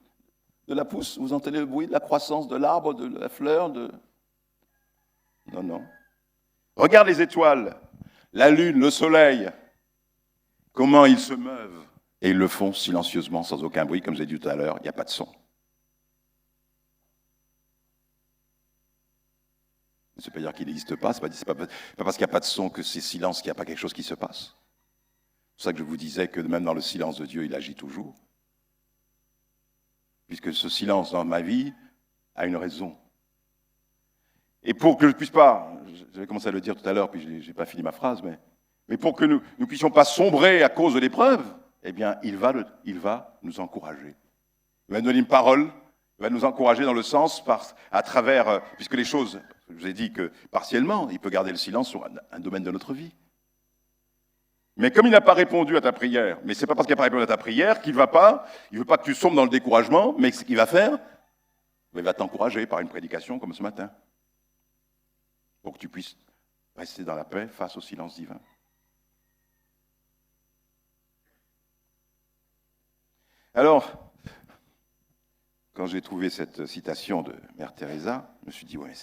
la pousse? Vous entendez le bruit de la croissance de l'arbre, de la fleur? Non, non. Regarde les étoiles, la lune, le soleil, comment ils se meuvent. Et ils le font silencieusement, sans aucun bruit, comme j'ai dit tout à l'heure, il n'y a pas de son. Ça ne veut pas dire qu'il n'existe pas, c'est pas parce qu'il n'y a pas de son que c'est silence qu'il n'y a pas quelque chose qui se passe. C'est pour ça que je vous disais que même dans le silence de Dieu, il agit toujours. Puisque ce silence dans ma vie a une raison. Et pour que je ne puisse pas, j'avais commencé à le dire tout à l'heure, puis je n'ai pas fini ma phrase, mais pour que nous ne puissions pas sombrer à cause de l'épreuve, eh bien, il va nous encourager. Il va nous donner une parole, il va nous encourager dans le sens, à travers, puisque les choses, je vous ai dit que partiellement, il peut garder le silence sur un domaine de notre vie. Mais comme il n'a pas répondu à ta prière, mais ce n'est pas parce qu'il n'a pas répondu à ta prière qu'il ne veut pas que tu sombres dans le découragement, mais ce qu'il va faire, il va t'encourager par une prédication comme ce matin, pour que tu puisses rester dans la paix face au silence divin. Alors, quand j'ai trouvé cette citation de Mère Teresa, je me suis dit, ouais,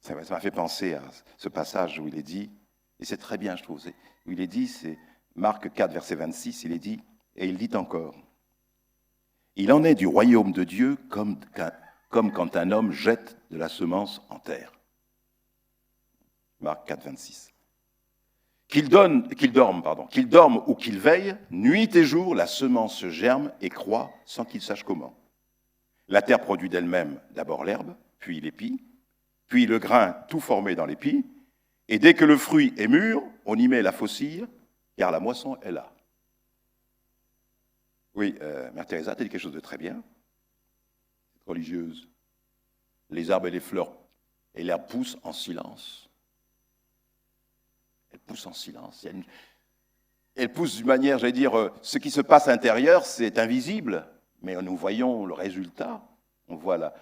ça m'a fait penser à ce passage où il est dit, et c'est très bien, je trouve, où il est dit, c'est Marc 4, verset 26, il est dit, et il dit encore, « Il en est du royaume de Dieu comme quand un homme jette de la semence en terre. » Marc 4, 26. Qu'il dorme ou qu'il veille, nuit et jour, la semence se germe et croît sans qu'il sache comment. La terre produit d'elle-même d'abord l'herbe, puis l'épi, puis le grain tout formé dans l'épi, et dès que le fruit est mûr, on y met la faucille, car la moisson est là. Oui, Mère Teresa, tu as dit quelque chose de très bien. Religieuse. Les arbres et les fleurs, et l'herbe pousse en silence. Elle pousse en silence. Elle pousse d'une manière, j'allais dire, ce qui se passe à l'intérieur, c'est invisible, mais nous voyons le résultat. On voit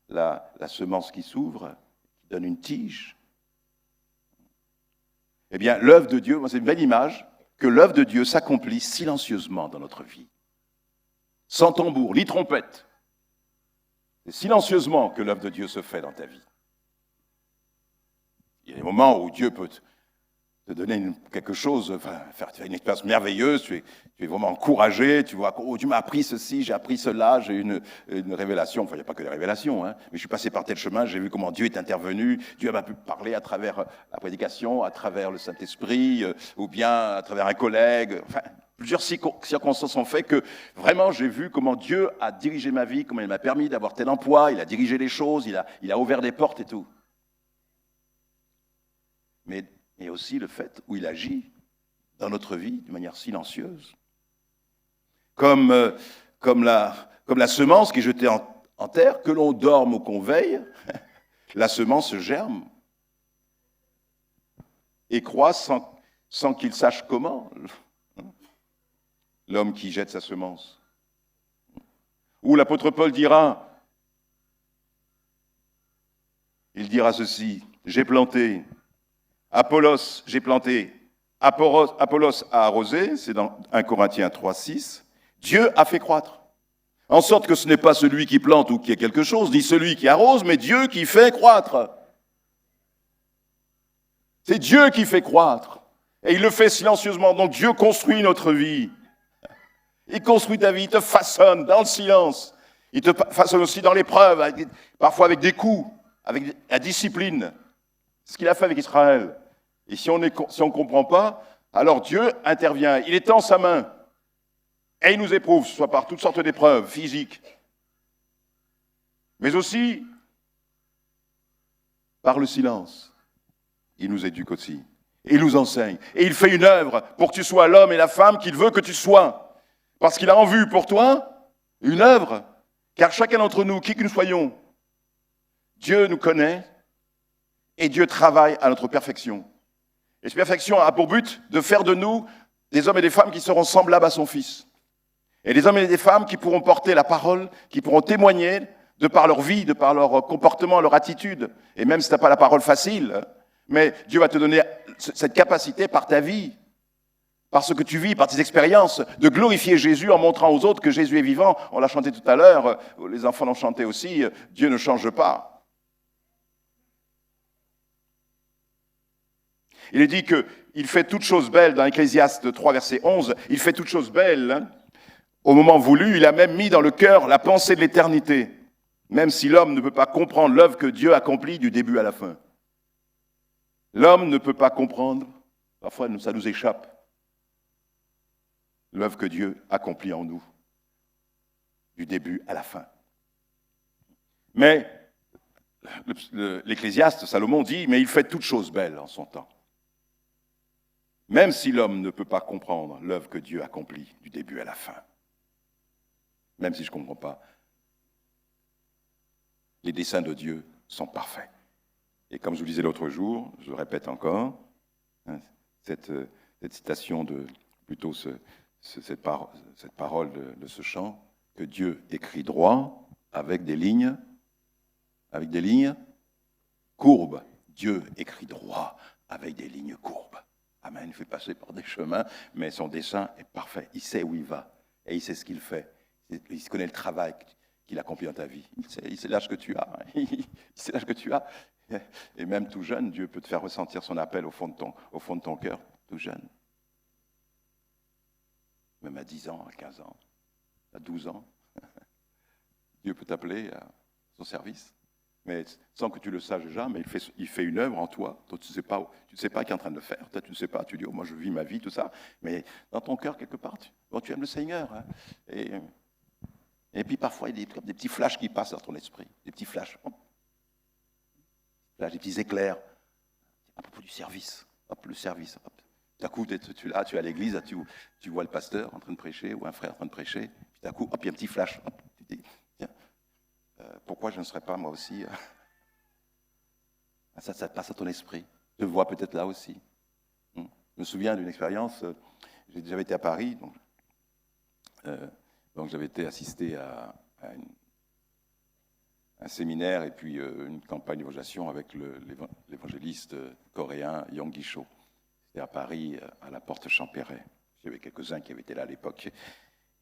la semence qui s'ouvre, qui donne une tige. Eh bien, l'œuvre de Dieu, c'est une belle image, que l'œuvre de Dieu s'accomplit silencieusement dans notre vie. Sans tambour, ni trompette. C'est silencieusement que l'œuvre de Dieu se fait dans ta vie. Il y a des moments où Dieu peut te donner quelque chose, faire une expérience merveilleuse, tu es vraiment encouragé, tu vois, oh, Dieu m'a appris ceci, j'ai appris cela, j'ai eu une révélation, enfin il n'y a pas que des révélations, hein, mais je suis passé par tel chemin, j'ai vu comment Dieu est intervenu, Dieu m'a pu parler à travers la prédication, à travers le Saint-Esprit, ou bien à travers un collègue, enfin plusieurs circonstances ont fait que vraiment j'ai vu comment Dieu a dirigé ma vie, comment il m'a permis d'avoir tel emploi, il a dirigé les choses, il a ouvert des portes et tout. Mais aussi le fait où il agit dans notre vie de manière silencieuse. Comme la semence qui est jetée en terre, que l'on dorme ou qu'on veille, la semence germe et croît sans qu'il sache comment. L'homme qui jette sa semence. Ou l'apôtre Paul dira, il dira ceci, j'ai planté, Apollos, j'ai planté, Apollos a arrosé, c'est dans 1 Corinthiens 3, 6. Dieu a fait croître. En sorte que ce n'est pas celui qui plante ou qui est quelque chose, ni celui qui arrose, mais Dieu qui fait croître. C'est Dieu qui fait croître. Et il le fait silencieusement. Donc Dieu construit notre vie. Il construit ta vie, il te façonne dans le silence. Il te façonne aussi dans l'épreuve, parfois avec des coups, avec la discipline. C'est ce qu'il a fait avec Israël. Et si on ne comprend pas, alors Dieu intervient. Il étend sa main et il nous éprouve, soit par toutes sortes d'épreuves physiques, mais aussi par le silence. Il nous éduque aussi. Et il nous enseigne. Et il fait une œuvre pour que tu sois l'homme et la femme qu'il veut que tu sois. Parce qu'il a en vue pour toi une œuvre. Car chacun d'entre nous, qui que nous soyons, Dieu nous connaît et Dieu travaille à notre perfection. Et cette perfection a pour but de faire de nous des hommes et des femmes qui seront semblables à son Fils. Et des hommes et des femmes qui pourront porter la parole, qui pourront témoigner de par leur vie, de par leur comportement, leur attitude. Et même si tu n'as pas la parole facile, mais Dieu va te donner cette capacité par ta vie, par ce que tu vis, par tes expériences, de glorifier Jésus en montrant aux autres que Jésus est vivant. On l'a chanté tout à l'heure, les enfants l'ont chanté aussi, Dieu ne change pas. Il est dit qu'il fait toutes choses belles, dans Ecclésiaste 3, verset 11, il fait toutes choses belles. Hein. Au moment voulu, il a même mis dans le cœur la pensée de l'éternité, même si l'homme ne peut pas comprendre l'œuvre que Dieu accomplit du début à la fin. L'homme ne peut pas comprendre, parfois ça nous échappe, l'œuvre que Dieu accomplit en nous, du début à la fin. Mais l'Ecclésiaste, Salomon dit, mais il fait toutes choses belles en son temps. Même si l'homme ne peut pas comprendre l'œuvre que Dieu accomplit du début à la fin. Même si je ne comprends pas, les desseins de Dieu sont parfaits. Et comme je vous le disais l'autre jour, je le répète encore, hein, cette citation plutôt cette parole de ce chant, que Dieu écrit droit avec des lignes courbes. Dieu écrit droit avec des lignes courbes. Amen, il fait passer par des chemins, mais son dessein est parfait. Il sait où il va et il sait ce qu'il fait. Il connaît le travail qu'il accomplit dans ta vie. Il sait l'âge que tu as. Il sait l'âge que tu as. Et même tout jeune, Dieu peut te faire ressentir son appel au fond de ton cœur, tout jeune. Même à 10 ans, à 15 ans, à 12 ans. Dieu peut t'appeler à son service. Mais sans que tu le saches déjà, mais il fait une œuvre en toi. Toi, tu ne sais pas qu'il est en train de le faire. Toi, tu ne sais pas. Tu dis, oh, moi, je vis ma vie, tout ça. Mais dans ton cœur, quelque part, tu aimes le Seigneur. Hein. Et puis, parfois, il y a des petits flashs qui passent dans ton esprit. Des petits flashs. là, des petits éclairs. À propos du service, hop, le service, hop. Tout à coup, tu es à l'église, tu vois le pasteur en train de prêcher ou un frère en train de prêcher. Puis tout à coup, hop, il y a un petit flash. Hop, tu te dis, tiens, pourquoi je ne serais pas moi aussi ça te passe à ton esprit. Je te vois peut-être là aussi. Je me souviens d'une expérience, j'avais été à Paris, donc j'avais été assister à un séminaire et puis une campagne d'évangélisation avec l'évangéliste coréen Yong Gi-cho. C'était à Paris, à la porte Champéret. Il y avait quelques-uns qui avaient été là à l'époque.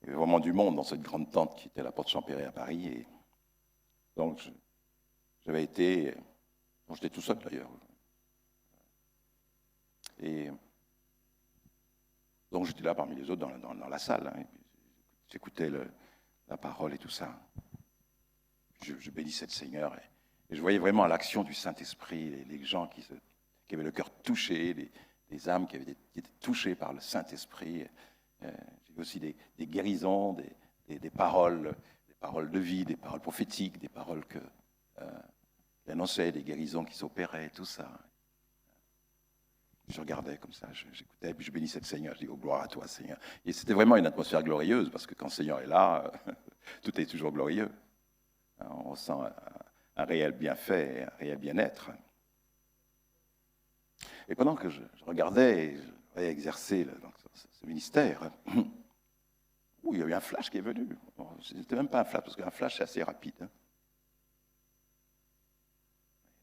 Il y avait vraiment du monde dans cette grande tente qui était à la porte Champéret à Paris. Et donc j'avais été... Bon, j'étais tout seul d'ailleurs. Et donc j'étais là parmi les autres dans la salle. Hein, j'écoutais la parole et tout ça. Je bénissais le Seigneur et je voyais vraiment l'action du Saint-Esprit, les gens qui avaient le cœur touché, les âmes qui étaient touchées par le Saint-Esprit. J'ai vu aussi des guérisons, des paroles de vie, des paroles prophétiques, des paroles qui annonçaient, des guérisons qui s'opéraient, tout ça. Je regardais comme ça, j'écoutais, puis je bénissais le Seigneur. Je dis, oh, gloire à toi, Seigneur. Et c'était vraiment une atmosphère glorieuse, parce que quand le Seigneur est là, tout est toujours glorieux. On ressent un réel bienfait, un réel bien-être. Et pendant que je regardais et je voyais exercer ce ministère, il y a eu un flash qui est venu. Bon, ce n'était même pas un flash, parce qu'un flash, c'est assez rapide.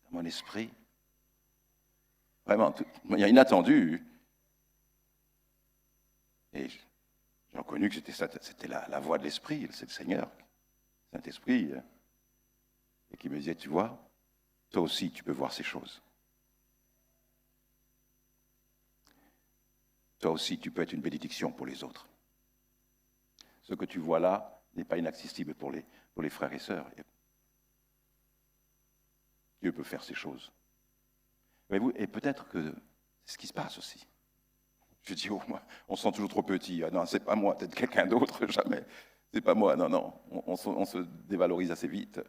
Dans mon esprit, vraiment, il y a inattendu. Et j'ai reconnu que c'était la voix de l'Esprit, c'est le Seigneur, Saint-Esprit, et qui me disait, tu vois, toi aussi, tu peux voir ces choses. Toi aussi, tu peux être une bénédiction pour les autres. Ce que tu vois là n'est pas inaccessible pour les frères et sœurs. Dieu peut faire ces choses. Voyez-vous, et peut-être que c'est ce qui se passe aussi. Je dis, oh, moi, on se sent toujours trop petit. Ah non, c'est pas moi, peut-être quelqu'un d'autre, jamais. C'est pas moi, non. On se dévalorise assez vite.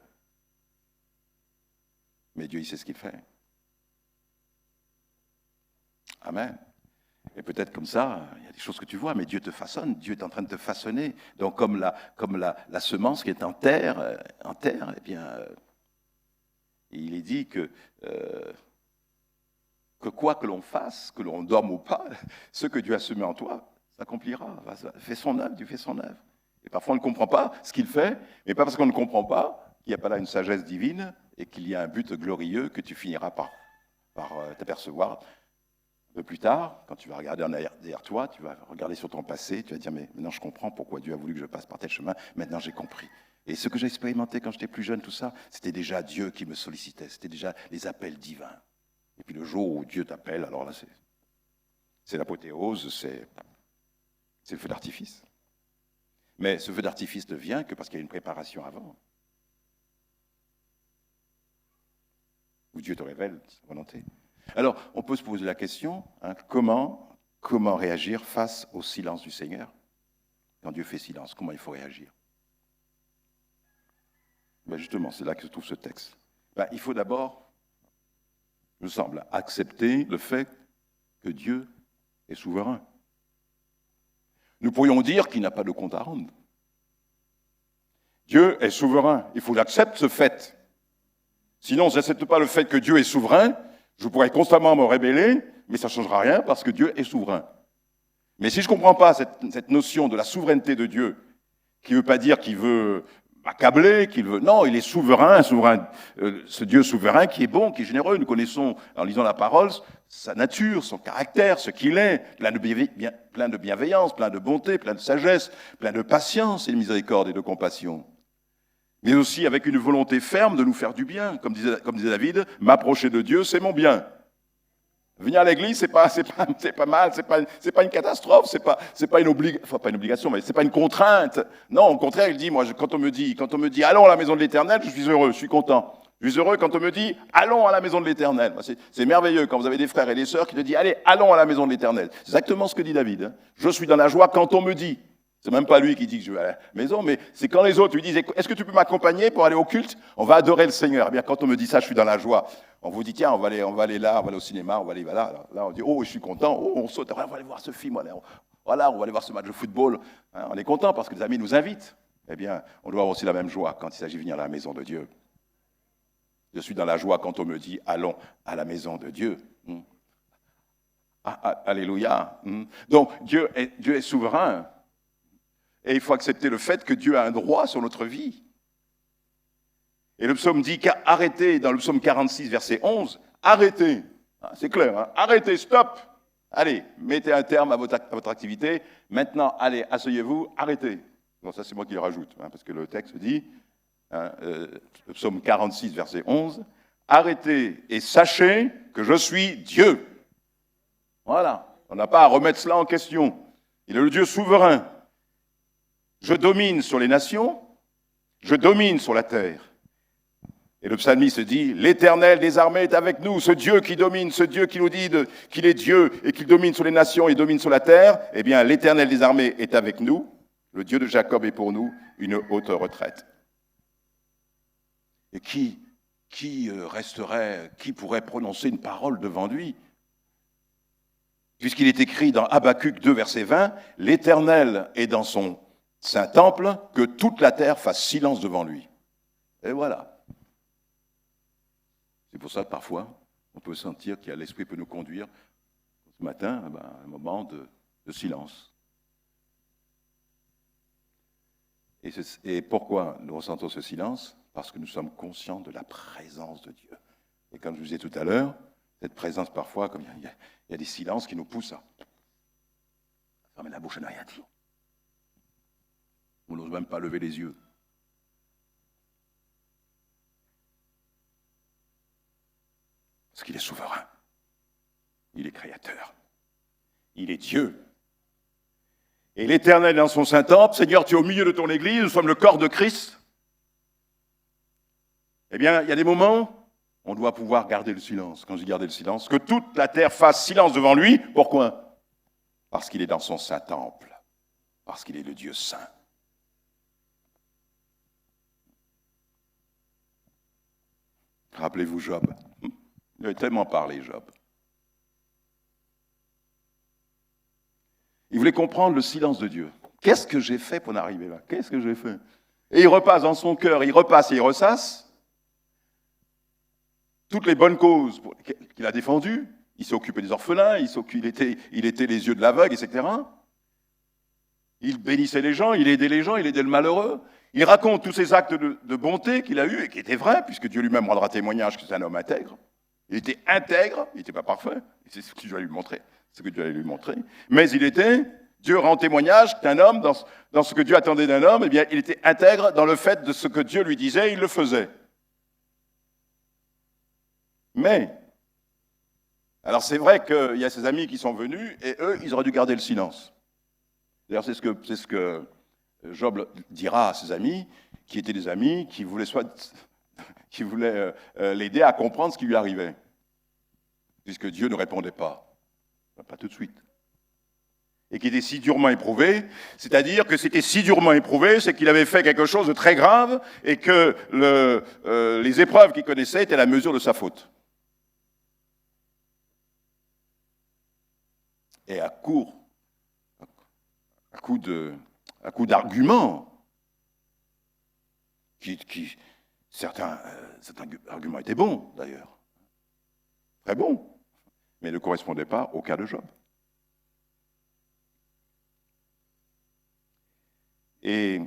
Mais Dieu, il sait ce qu'il fait. Amen. Et peut-être comme ça, il y a des choses que tu vois, mais Dieu te façonne, Dieu est en train de te façonner. Donc comme la semence qui est en terre, eh bien, il est dit que quoi que l'on fasse, que l'on dorme ou pas, ce que Dieu a semé en toi s'accomplira. Fais son œuvre, Dieu fait son œuvre. Et parfois on ne comprend pas ce qu'il fait, mais pas parce qu'on ne comprend pas qu'il n'y a pas là une sagesse divine et qu'il y a un but glorieux que tu finiras par t'apercevoir. Un peu plus tard, quand tu vas regarder en arrière derrière toi, tu vas regarder sur ton passé, tu vas dire, mais maintenant je comprends pourquoi Dieu a voulu que je passe par tel chemin, maintenant j'ai compris. Et ce que j'ai expérimenté quand j'étais plus jeune, tout ça, c'était déjà Dieu qui me sollicitait, c'était déjà les appels divins. Et puis le jour où Dieu t'appelle, alors là c'est l'apothéose, c'est le feu d'artifice. Mais ce feu d'artifice ne vient que parce qu'il y a une préparation avant. Où Dieu te révèle sa volonté. Alors, on peut se poser la question, comment réagir face au silence du Seigneur? Quand Dieu fait silence, comment il faut réagir? Justement, c'est là que se trouve ce texte. Il faut d'abord, il me semble, accepter le fait que Dieu est souverain. Nous pourrions dire qu'il n'a pas de compte à rendre. Dieu est souverain, il faut que j'accepte ce fait. Sinon, je n'accepte pas le fait que Dieu est souverain. Je pourrais constamment me rébeller, mais ça ne changera rien parce que Dieu est souverain. Mais si je ne comprends pas cette notion de la souveraineté de Dieu, qui ne veut pas dire qu'il veut m'accabler, non, il est souverain, ce Dieu souverain qui est bon, qui est généreux. Nous connaissons, en lisant la parole, sa nature, son caractère, ce qu'il est, plein de bienveillance, plein de bonté, plein de sagesse, plein de patience et de miséricorde et de compassion. Mais aussi avec une volonté ferme de nous faire du bien. Comme disait David, m'approcher de Dieu, c'est mon bien. Venir à l'église, c'est pas mal, c'est pas une catastrophe, c'est pas une obligation, enfin pas une obligation, mais c'est pas une contrainte. Non, au contraire, il dit, moi, quand on me dit, allons à la maison de l'Éternel, je suis heureux, je suis content. Je suis heureux quand on me dit, allons à la maison de l'Éternel. C'est merveilleux quand vous avez des frères et des sœurs qui te disent, allez, allons à la maison de l'Éternel. C'est exactement ce que dit David. Je suis dans la joie quand on me dit. C'est même pas lui qui dit que je vais à la maison, mais c'est quand les autres lui disent « Est-ce que tu peux m'accompagner pour aller au culte? On va adorer le Seigneur. » Eh bien, quand on me dit ça, je suis dans la joie. On vous dit « Tiens, on va aller là, on va aller au cinéma, on va aller là. » Là, on dit « Oh, je suis content. Oh, on saute. On va aller voir ce film. Voilà, on va aller voir ce match de football. » On est content parce que les amis nous invitent. Eh bien, on doit avoir aussi la même joie quand il s'agit de venir à la maison de Dieu. Je suis dans la joie quand on me dit « Allons à la maison de Dieu. » Alléluia. Donc, Dieu est souverain. Et il faut accepter le fait que Dieu a un droit sur notre vie. Et le psaume dit qu'arrêtez, dans le psaume 46, verset 11, arrêtez. C'est clair, hein? Arrêtez, stop. Allez, mettez un terme à votre activité. Maintenant, allez, asseyez-vous, arrêtez. Bon, ça, c'est moi qui le rajoute, parce que le texte dit, le psaume 46, verset 11, arrêtez et sachez que je suis Dieu. Voilà, on n'a pas à remettre cela en question. Il est le Dieu souverain. Je domine sur les nations, je domine sur la terre. Et le psalmiste dit, l'Éternel des armées est avec nous, ce Dieu qui domine, ce Dieu qui nous dit qu'il est Dieu et qu'il domine sur les nations et domine sur la terre, eh bien l'Éternel des armées est avec nous, le Dieu de Jacob est pour nous une haute retraite. Et qui resterait, qui pourrait prononcer une parole devant lui? Puisqu'il est écrit dans Habacuc 2, verset 20, l'Éternel est dans son saint temple, que toute la terre fasse silence devant lui. Et voilà. C'est pour ça que parfois, on peut sentir que l'Esprit peut nous conduire, ce matin, à un moment de silence. Et pourquoi nous ressentons ce silence? Parce que nous sommes conscients de la présence de Dieu. Et comme je vous disais tout à l'heure, cette présence, parfois, comme il y a des silences qui nous poussent à fermer la bouche et ne rien dire. On n'ose même pas lever les yeux. Parce qu'il est souverain. Il est créateur. Il est Dieu. Et l'Éternel dans son Saint-Temple, Seigneur, tu es au milieu de ton Église, nous sommes le corps de Christ. Eh bien, il y a des moments, on doit pouvoir garder le silence. Quand je dis garder le silence, que toute la terre fasse silence devant lui. Pourquoi? Parce qu'il est dans son Saint-Temple. Parce qu'il est le Dieu saint. Rappelez-vous Job. Il avait tellement parlé, Job. Il voulait comprendre le silence de Dieu. Qu'est-ce que j'ai fait pour en arriver là? Qu'est-ce que j'ai fait? Et il repasse dans son cœur, il repasse et il ressasse toutes les bonnes causes qu'il a défendues. Il s'est occupé des orphelins, il était les yeux de l'aveugle, etc. Il bénissait les gens, il aidait les gens, il aidait le malheureux. Il raconte tous ces actes de bonté qu'il a eus et qui étaient vrais, puisque Dieu lui-même rendra témoignage que c'est un homme intègre. Il était intègre, il n'était pas parfait, c'est ce que Dieu allait lui montrer. Mais Dieu rend témoignage qu'un homme, dans ce que Dieu attendait d'un homme, eh bien, il était intègre dans le fait de ce que Dieu lui disait, il le faisait. Mais, alors c'est vrai qu'il y a ses amis qui sont venus, et eux, ils auraient dû garder le silence. D'ailleurs, c'est ce que Job dira à ses amis, qui étaient des amis, qui voulaient l'aider à comprendre ce qui lui arrivait. Puisque Dieu ne répondait pas tout de suite. Et qui était si durement éprouvé, c'est-à-dire que c'était si durement éprouvé, c'est qu'il avait fait quelque chose de très grave, et que les épreuves qu'il connaissait étaient la mesure de sa faute. Et à coup d'arguments, certains arguments étaient bons d'ailleurs, très bons, mais ne correspondaient pas au cas de Job. Et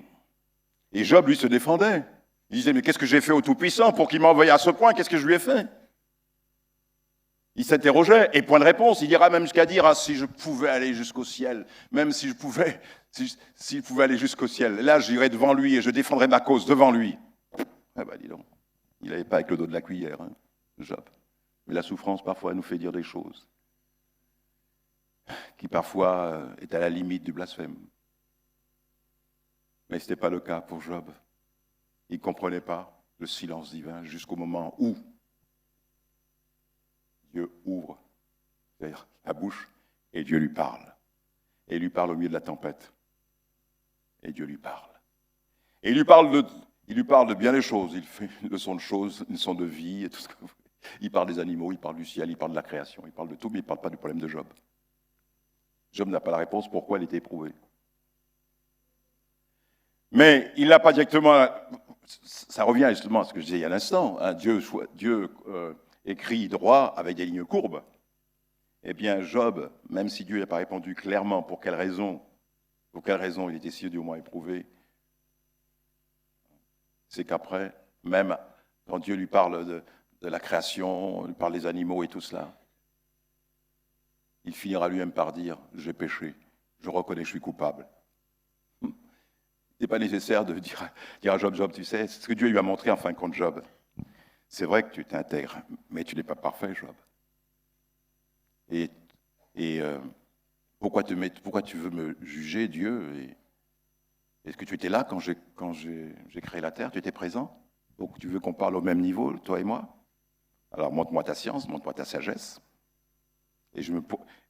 Job, lui, se défendait. Il disait, mais qu'est-ce que j'ai fait au Tout-Puissant pour qu'il m'a envoyé à ce point? Qu'est-ce que je lui ai fait? Il s'interrogeait, et point de réponse, il ira même jusqu'à dire, si je pouvais aller jusqu'au ciel, même si je pouvais, s'il pouvait aller jusqu'au ciel, là j'irais devant lui et je défendrais ma cause devant lui. Ah ben dis donc, il n'avait pas avec le dos de la cuillère, Job. Mais la souffrance parfois nous fait dire des choses qui parfois est à la limite du blasphème. Mais ce n'était pas le cas pour Job. Il ne comprenait pas le silence divin jusqu'au moment où Dieu ouvre la bouche et Dieu lui parle. Et il lui parle au milieu de la tempête. Et Dieu lui parle. Et il lui parle de bien des choses. Il fait une leçon de choses, une leçon de vie, et tout ce que vous voulez. Il parle des animaux, il parle du ciel, il parle de la création, il parle de tout, mais il ne parle pas du problème de Job. Job n'a pas la réponse pourquoi il était éprouvé. Mais il n'a pas directement... Ça revient justement à ce que je disais il y a l'instant. Hein, Dieu écrit droit avec des lignes courbes. Eh bien, Job, même si Dieu n'a pas répondu clairement pour quelle raison il était si durement éprouvé, c'est qu'après, même quand Dieu lui parle de la création, lui parle des animaux et tout cela, il finira lui-même par dire « j'ai péché, je reconnais que je suis coupable ». Ce n'est pas nécessaire de dire à Job, tu sais, c'est ce que Dieu lui a montré en fin de compte, Job. C'est vrai que tu t'intègres, mais tu n'es pas parfait, Job. Et pourquoi tu veux me juger, Dieu? Est-ce que tu étais là quand j'ai créé la terre? Tu étais présent? Donc tu veux qu'on parle au même niveau, toi et moi? Alors montre-moi ta science, montre-moi ta sagesse. Et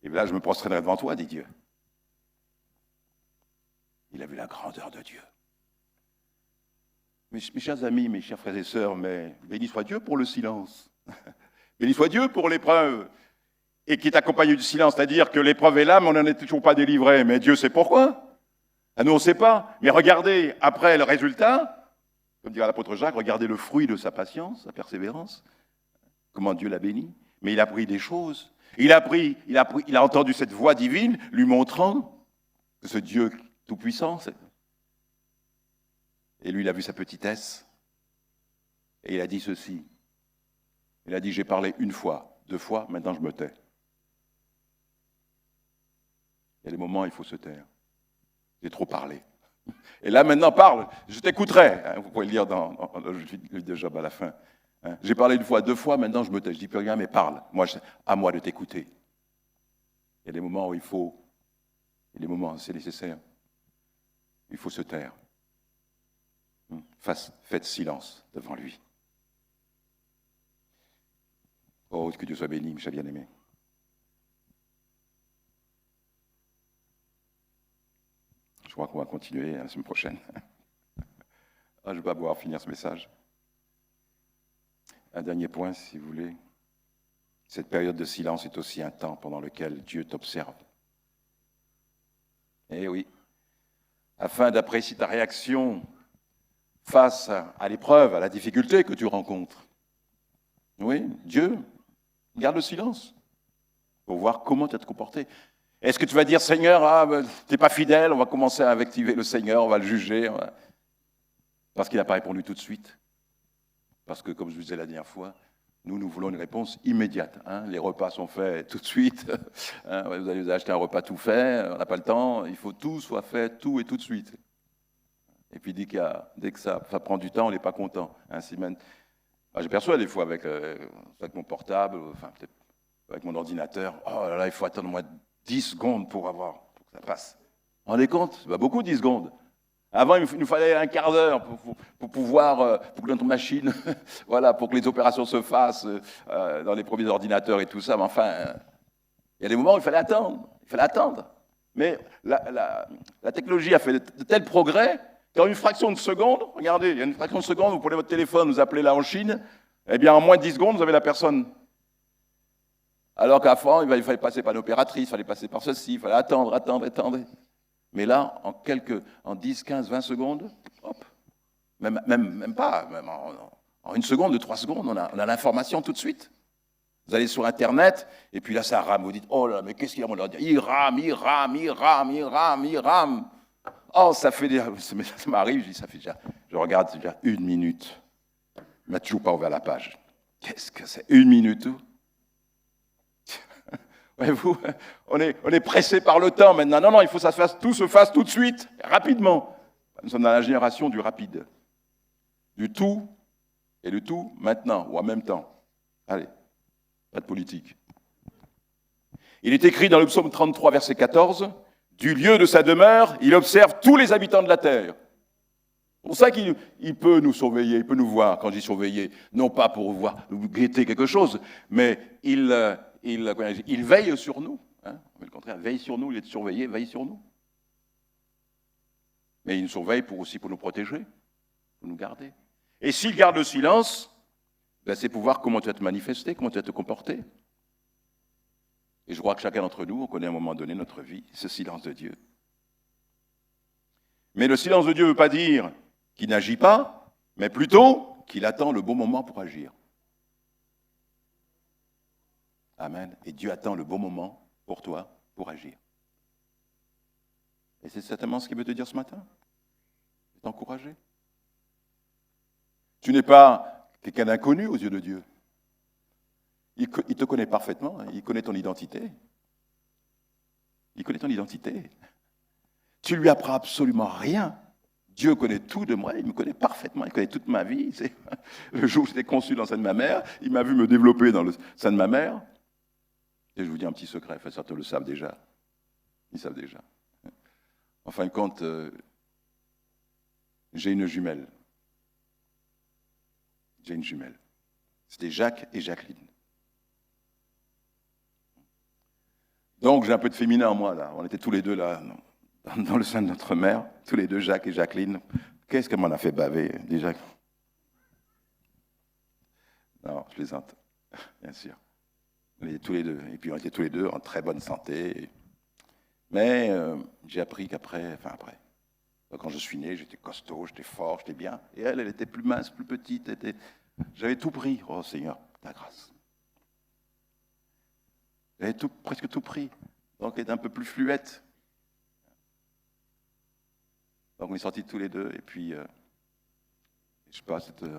là, je me prostrerai devant toi, dit Dieu. Il a vu la grandeur de Dieu. Mes chers amis, mes chers frères et sœurs, mais béni soit Dieu pour le silence. Béni soit Dieu pour l'épreuve. Et qui est accompagné du silence, c'est-à-dire que l'épreuve est là, mais on n'en est toujours pas délivré. Mais Dieu sait pourquoi. Ah, nous, on ne sait pas. Mais regardez, après le résultat, comme dirait l'apôtre Jacques, regardez le fruit de sa patience, sa persévérance, comment Dieu l'a béni. Mais il a appris des choses. Il a entendu cette voix divine lui montrant que ce Dieu tout-puissant, et lui, il a vu sa petitesse, et il a dit ceci. Il a dit, j'ai parlé une fois, 2 fois, maintenant je me tais. Il y a des moments où il faut se taire. J'ai trop parlé. Et là, maintenant, parle, je t'écouterai. Vous pouvez le lire dans le livre de Job à la fin. J'ai parlé 1 fois, 2 fois, maintenant je me tais. Je dis plus rien, mais parle. À moi de t'écouter. Il y a des moments où il y a des moments, c'est nécessaire. Il faut se taire. Faites silence devant lui. Oh, que Dieu soit béni, mes chers bien-aimés. Je crois qu'on va continuer la semaine prochaine. Je ne vais pas pouvoir finir ce message. Un dernier point, si vous voulez. Cette période de silence est aussi un temps pendant lequel Dieu t'observe. Eh oui, afin d'apprécier ta réaction face à l'épreuve, à la difficulté que tu rencontres. Oui, Dieu garde le silence pour voir comment tu vas te comporter. Est-ce que tu vas dire, Seigneur, tu n'es pas fidèle, on va commencer à activer le Seigneur, on va le juger, parce qu'il n'a pas répondu tout de suite. Parce que, comme je vous disais la dernière fois, nous voulons une réponse immédiate. Les repas sont faits tout de suite. Vous allez vous acheter un repas tout fait, on n'a pas le temps, il faut tout soit fait, tout et tout de suite. Et puis dès que ça prend du temps, on n'est pas content. Je perçois des fois avec mon portable, peut-être avec mon ordinateur, oh là là, il faut attendre au moins 10 secondes pour que ça passe. Vous vous rendez compte? C'est pas beaucoup 10 secondes. Avant, il nous fallait un quart d'heure pour pouvoir, pour que notre machine, voilà, pour que les opérations se fassent dans les premiers ordinateurs et tout ça. Mais enfin, il y a des moments où il fallait attendre. Mais la technologie a fait de tels progrès qu'en une fraction de seconde, regardez, il y a une fraction de seconde, vous prenez votre téléphone, vous appelez là en Chine, eh bien en moins de 10 secondes, vous avez la personne. Alors qu'avant, il fallait passer par l'opératrice, il fallait passer par ceci, il fallait attendre. Mais là, en 10, 15, 20 secondes, hop, même pas, en 1 seconde, 2, 3 secondes, on a l'information tout de suite. Vous allez sur Internet, et puis là, ça rame. Vous dites, oh là, mais qu'est-ce qu'il y a, mon ordinateur? Il rame. Oh, ça m'arrive, je dis, ça fait déjà, je regarde, c'est déjà 1 minute. Il m'a toujours pas ouvert la page. Qu'est-ce que c'est, 1 minute? Voyez-vous, on est pressé par le temps maintenant. Non, il faut que tout se fasse tout de suite, rapidement. Nous sommes dans la génération du rapide. Du tout et du tout maintenant, ou en même temps. Allez, pas de politique. Il est écrit dans le psaume 33, verset 14, « Du lieu de sa demeure, il observe tous les habitants de la terre. » C'est pour ça qu'il peut nous surveiller, il peut nous voir. Quand je dis surveiller, non pas pour nous guetter quelque chose, mais il veille sur nous. Le contraire, veille sur nous, il est surveillé, veille sur nous. Mais il nous surveille aussi pour nous protéger, pour nous garder. Et s'il garde le silence, ben c'est pour voir comment tu vas te manifester, comment tu vas te comporter. Et je crois que chacun d'entre nous, on connaît à un moment donné notre vie, ce silence de Dieu. Mais le silence de Dieu ne veut pas dire qu'il n'agit pas, mais plutôt qu'il attend le bon moment pour agir. Amen. Et Dieu attend le bon moment pour toi, pour agir. Et c'est certainement ce qu'il veut te dire ce matin. T'encourager. Tu n'es pas quelqu'un d'inconnu aux yeux de Dieu. Il te connaît parfaitement, il connaît ton identité. Il connaît ton identité. Tu lui apprends absolument rien. Dieu connaît tout de moi, il me connaît parfaitement, il connaît toute ma vie. Le jour où j'étais conçu dans le sein de ma mère, il m'a vu me développer dans le sein de ma mère. Et je vous dis un petit secret, enfin, certains le savent déjà. Ils savent déjà. En fin de compte, j'ai une jumelle. J'ai une jumelle. C'était Jacques et Jacqueline. Donc j'ai un peu de féminin en moi, là. On était tous les deux là, dans le sein de notre mère, tous les deux, Jacques et Jacqueline. Qu'est-ce qu'elle m'en a fait baver, déjà? Non, je plaisante, bien sûr. On était tous les deux, et puis on était tous les deux en très bonne santé. Mais j'ai appris qu'après, quand je suis né, j'étais costaud, j'étais fort, j'étais bien. Et elle était plus mince, plus petite. J'avais tout pris. Oh Seigneur, ta grâce. J'avais presque tout pris. Donc elle était un peu plus fluette. Donc on est sortis tous les deux. Et puis, je sais pas, c'était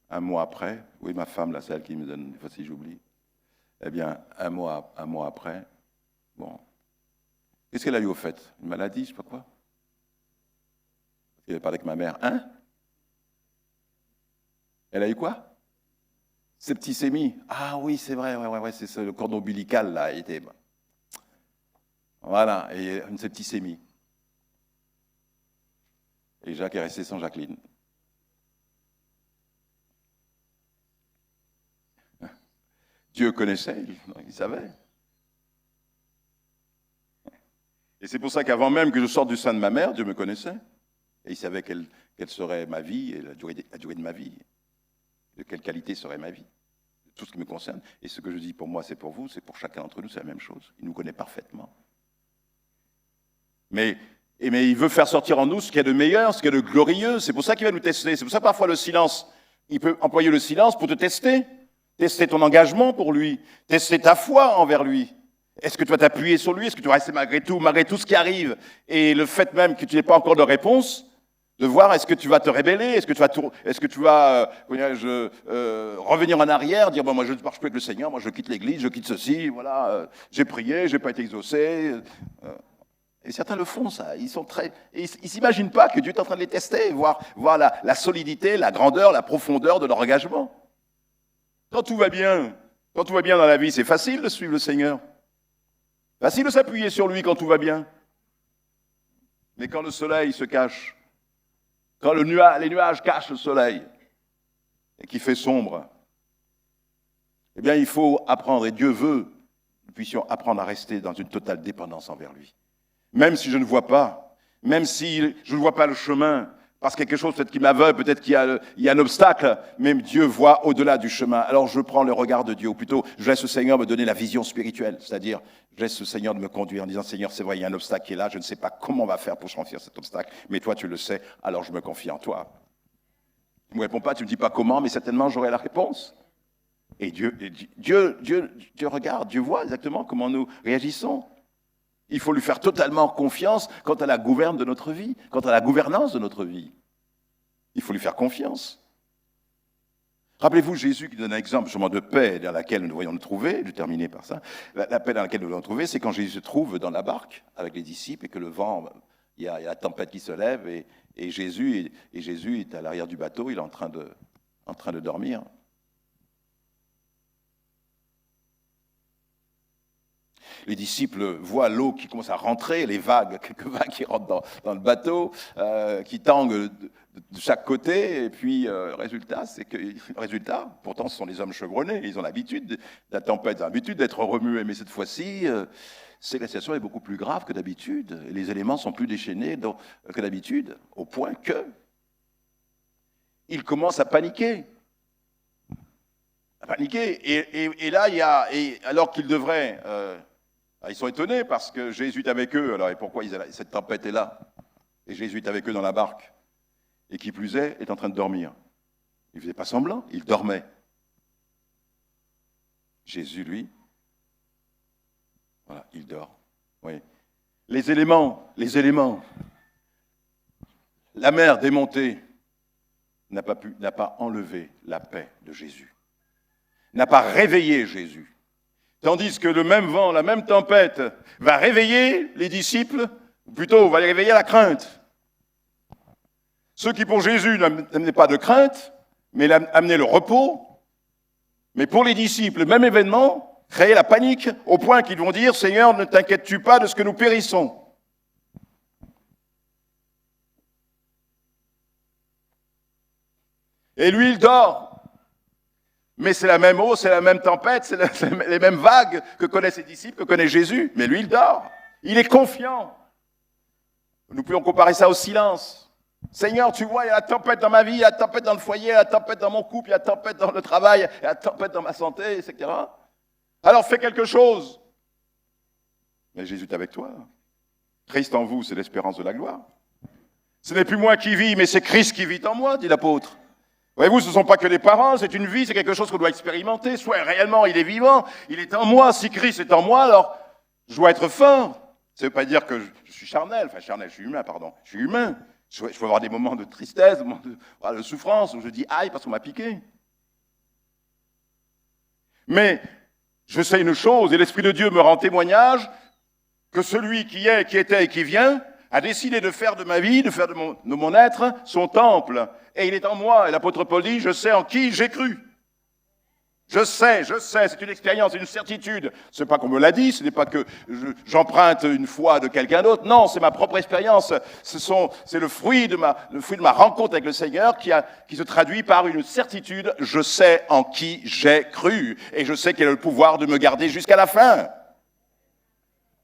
un mois après. Oui, ma femme, là, celle qui me donne, des fois si j'oublie. Eh bien, un mois après, bon. Qu'est-ce qu'elle a eu au fait? Une maladie, je sais pas quoi. Elle avait parlé avec ma mère. Hein? Elle a eu quoi? Septicémie. Ah oui, c'est vrai, ouais, c'est ça, le cordon ombilical, là, il était... Voilà, et une septicémie. Et Jacques est resté sans Jacqueline. Dieu connaissait, il savait. Et c'est pour ça qu'avant même que je sorte du sein de ma mère, Dieu me connaissait. Et il savait quelle serait ma vie et la durée de ma vie. De quelle qualité serait ma vie. De tout ce qui me concerne. Et ce que je dis pour moi, c'est pour vous, c'est pour chacun d'entre nous, c'est la même chose. Il nous connaît parfaitement. Mais il veut faire sortir en nous ce qu'il y a de meilleur, ce qu'il y a de glorieux. C'est pour ça qu'il va nous tester. C'est pour ça que parfois le silence, il peut employer le silence pour te tester. Tester ton engagement pour lui. Tester ta foi envers lui. Est-ce que tu vas t'appuyer sur lui? Est-ce que tu vas rester malgré tout ce qui arrive? Et le fait même que tu n'aies pas encore de réponse, de voir est-ce que tu vas te rébeller? Est-ce que tu vas revenir en arrière, dire bon, moi je ne marche plus avec le Seigneur, moi je quitte l'église, je quitte ceci, voilà, j'ai prié, j'ai pas été exaucé. Et certains le font, ça. Ils s'imaginent pas que Dieu est en train de les tester, voir la solidité, la grandeur, la profondeur de leur engagement. Quand tout va bien dans la vie, c'est facile de suivre le Seigneur. Facile de s'appuyer sur lui quand tout va bien. Mais quand le soleil se cache, quand les nuages cachent le soleil et qu'il fait sombre, eh bien il faut apprendre, et Dieu veut que nous puissions apprendre à rester dans une totale dépendance envers lui. Même si je ne vois pas, même si je ne vois pas le chemin, parce qu'il y a quelque chose peut-être qui m'aveugle, peut-être qu'il y a un obstacle, mais Dieu voit au-delà du chemin. Alors je prends le regard de Dieu, ou plutôt je laisse le Seigneur me donner la vision spirituelle, c'est-à-dire je laisse le Seigneur me conduire en disant Seigneur, c'est vrai, il y a un obstacle qui est là, je ne sais pas comment on va faire pour franchir cet obstacle, mais toi tu le sais, alors je me confie en toi. Tu ne me réponds pas, tu ne me dis pas comment, mais certainement j'aurai la réponse. Et Dieu regarde, Dieu voit exactement comment nous réagissons. Il faut lui faire totalement confiance quant à la gouverne de notre vie, quant à la gouvernance de notre vie. Il faut lui faire confiance. Rappelez-vous Jésus qui donne un exemple justement de paix dans laquelle nous devrions nous trouver. Je vais terminer par ça. La paix dans laquelle nous devrions nous trouver, c'est quand Jésus se trouve dans la barque avec les disciples et que le vent, il y a la tempête qui se lève et Jésus est à l'arrière du bateau, il est en train de dormir. Les disciples voient l'eau qui commence à rentrer, quelques vagues qui rentrent dans le bateau, qui tanguent de chaque côté, et puis le résultat, pourtant ce sont des hommes chevronnés, ils ont l'habitude de la tempête, ils ont l'habitude d'être remués, mais cette fois-ci, c'est que la situation est beaucoup plus grave que d'habitude, et les éléments sont plus déchaînés que d'habitude, au point que ils commencent à paniquer. Et là, alors qu'ils devraient, ils sont étonnés parce que Jésus est avec eux, alors et pourquoi cette tempête est là? Et Jésus est avec eux dans la barque. Et qui plus est en train de dormir. Il ne faisait pas semblant, il dormait. Jésus, lui, voilà, il dort. Oui. Les éléments, la mer démontée n'a pas enlevé la paix de Jésus, n'a pas réveillé Jésus. Tandis que le même vent, la même tempête va réveiller les disciples, ou plutôt va les réveiller à la crainte. Ceux qui, pour Jésus, n'amenaient pas de crainte, mais amenaient le repos. Mais pour les disciples, le même événement créait la panique, au point qu'ils vont dire « Seigneur, ne t'inquiètes-tu pas de ce que nous périssons ?» Et lui, il dort. Mais c'est la même eau, c'est la même tempête, c'est les mêmes vagues que connaissent ses disciples, que connaît Jésus. Mais lui, il dort. Il est confiant. Nous pouvons comparer ça au silence. Seigneur, tu vois, il y a la tempête dans ma vie, il y a la tempête dans le foyer, il y a la tempête dans mon couple, il y a la tempête dans le travail, il y a la tempête dans ma santé, etc. Alors fais quelque chose. Mais Jésus est avec toi. Christ en vous, c'est l'espérance de la gloire. Ce n'est plus moi qui vis, mais c'est Christ qui vit en moi, dit l'apôtre. Voyez-vous, ce ne sont pas que des paroles, c'est une vie, c'est quelque chose qu'on doit expérimenter. Soit réellement il est vivant, il est en moi. Si Christ est en moi, alors je dois être fort. Ça ne veut pas dire que je suis charnel, je suis humain, pardon. Je suis humain. Je peux avoir des moments de tristesse, des moments de souffrance, où je dis « aïe » parce qu'on m'a piqué. Mais je sais une chose, et l'Esprit de Dieu me rend témoignage, que celui qui est, qui était et qui vient a décidé de faire de ma vie, de faire de mon être, son temple. Et il est en moi. Et l'apôtre Paul dit « je sais en qui j'ai cru ». Je sais, c'est une expérience, une certitude. Ce n'est pas qu'on me l'a dit, ce n'est pas que j'emprunte une foi de quelqu'un d'autre. Non, c'est ma propre expérience. C'est le fruit de ma rencontre avec le Seigneur qui se traduit par une certitude. Je sais en qui j'ai cru et je sais qu'il a le pouvoir de me garder jusqu'à la fin.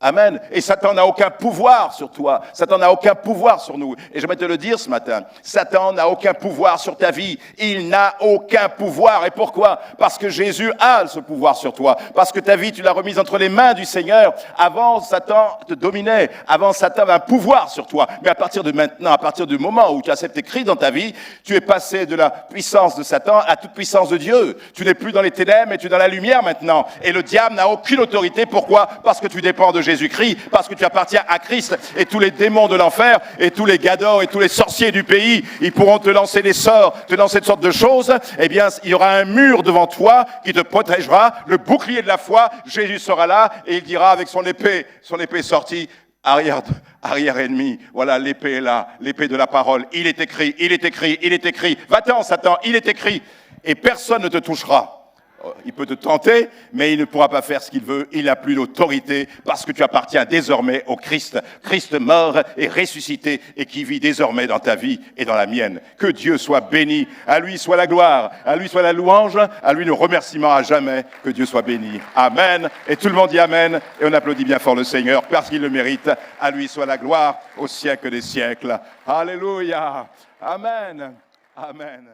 Amen. Et Satan n'a aucun pouvoir sur toi. Satan n'a aucun pouvoir sur nous. Et j'aimerais te le dire ce matin. Satan n'a aucun pouvoir sur ta vie. Il n'a aucun pouvoir. Et pourquoi? Parce que Jésus a ce pouvoir sur toi. Parce que ta vie, tu l'as remise entre les mains du Seigneur. Avant, Satan te dominait. Avant, Satan avait un pouvoir sur toi. Mais à partir de maintenant, à partir du moment où tu as accepté Christ dans ta vie, tu es passé de la puissance de Satan à toute puissance de Dieu. Tu n'es plus dans les ténèbres, mais tu es dans la lumière maintenant. Et le diable n'a aucune autorité. Pourquoi? Parce que tu dépends de Jésus-Christ, parce que tu appartiens à Christ, et tous les démons de l'enfer, et tous les gadors, et tous les sorciers du pays, ils pourront te lancer des sorts, te lancer toutes sortes de choses. Eh bien, il y aura un mur devant toi qui te protégera, le bouclier de la foi. Jésus sera là, et il dira avec son épée sortie, arrière ennemi, voilà, l'épée est là, l'épée de la parole. Il est écrit, il est écrit, il est écrit. Va-t'en, Satan, il est écrit, et personne ne te touchera. Il peut te tenter, mais il ne pourra pas faire ce qu'il veut. Il n'a plus d'autorité parce que tu appartiens désormais au Christ. Christ mort et ressuscité et qui vit désormais dans ta vie et dans la mienne. Que Dieu soit béni. À lui soit la gloire, à lui soit la louange, à lui le remerciement à jamais. Que Dieu soit béni. Amen. Et tout le monde dit Amen. Et on applaudit bien fort le Seigneur parce qu'il le mérite. À lui soit la gloire au siècle des siècles. Alléluia. Amen. Amen.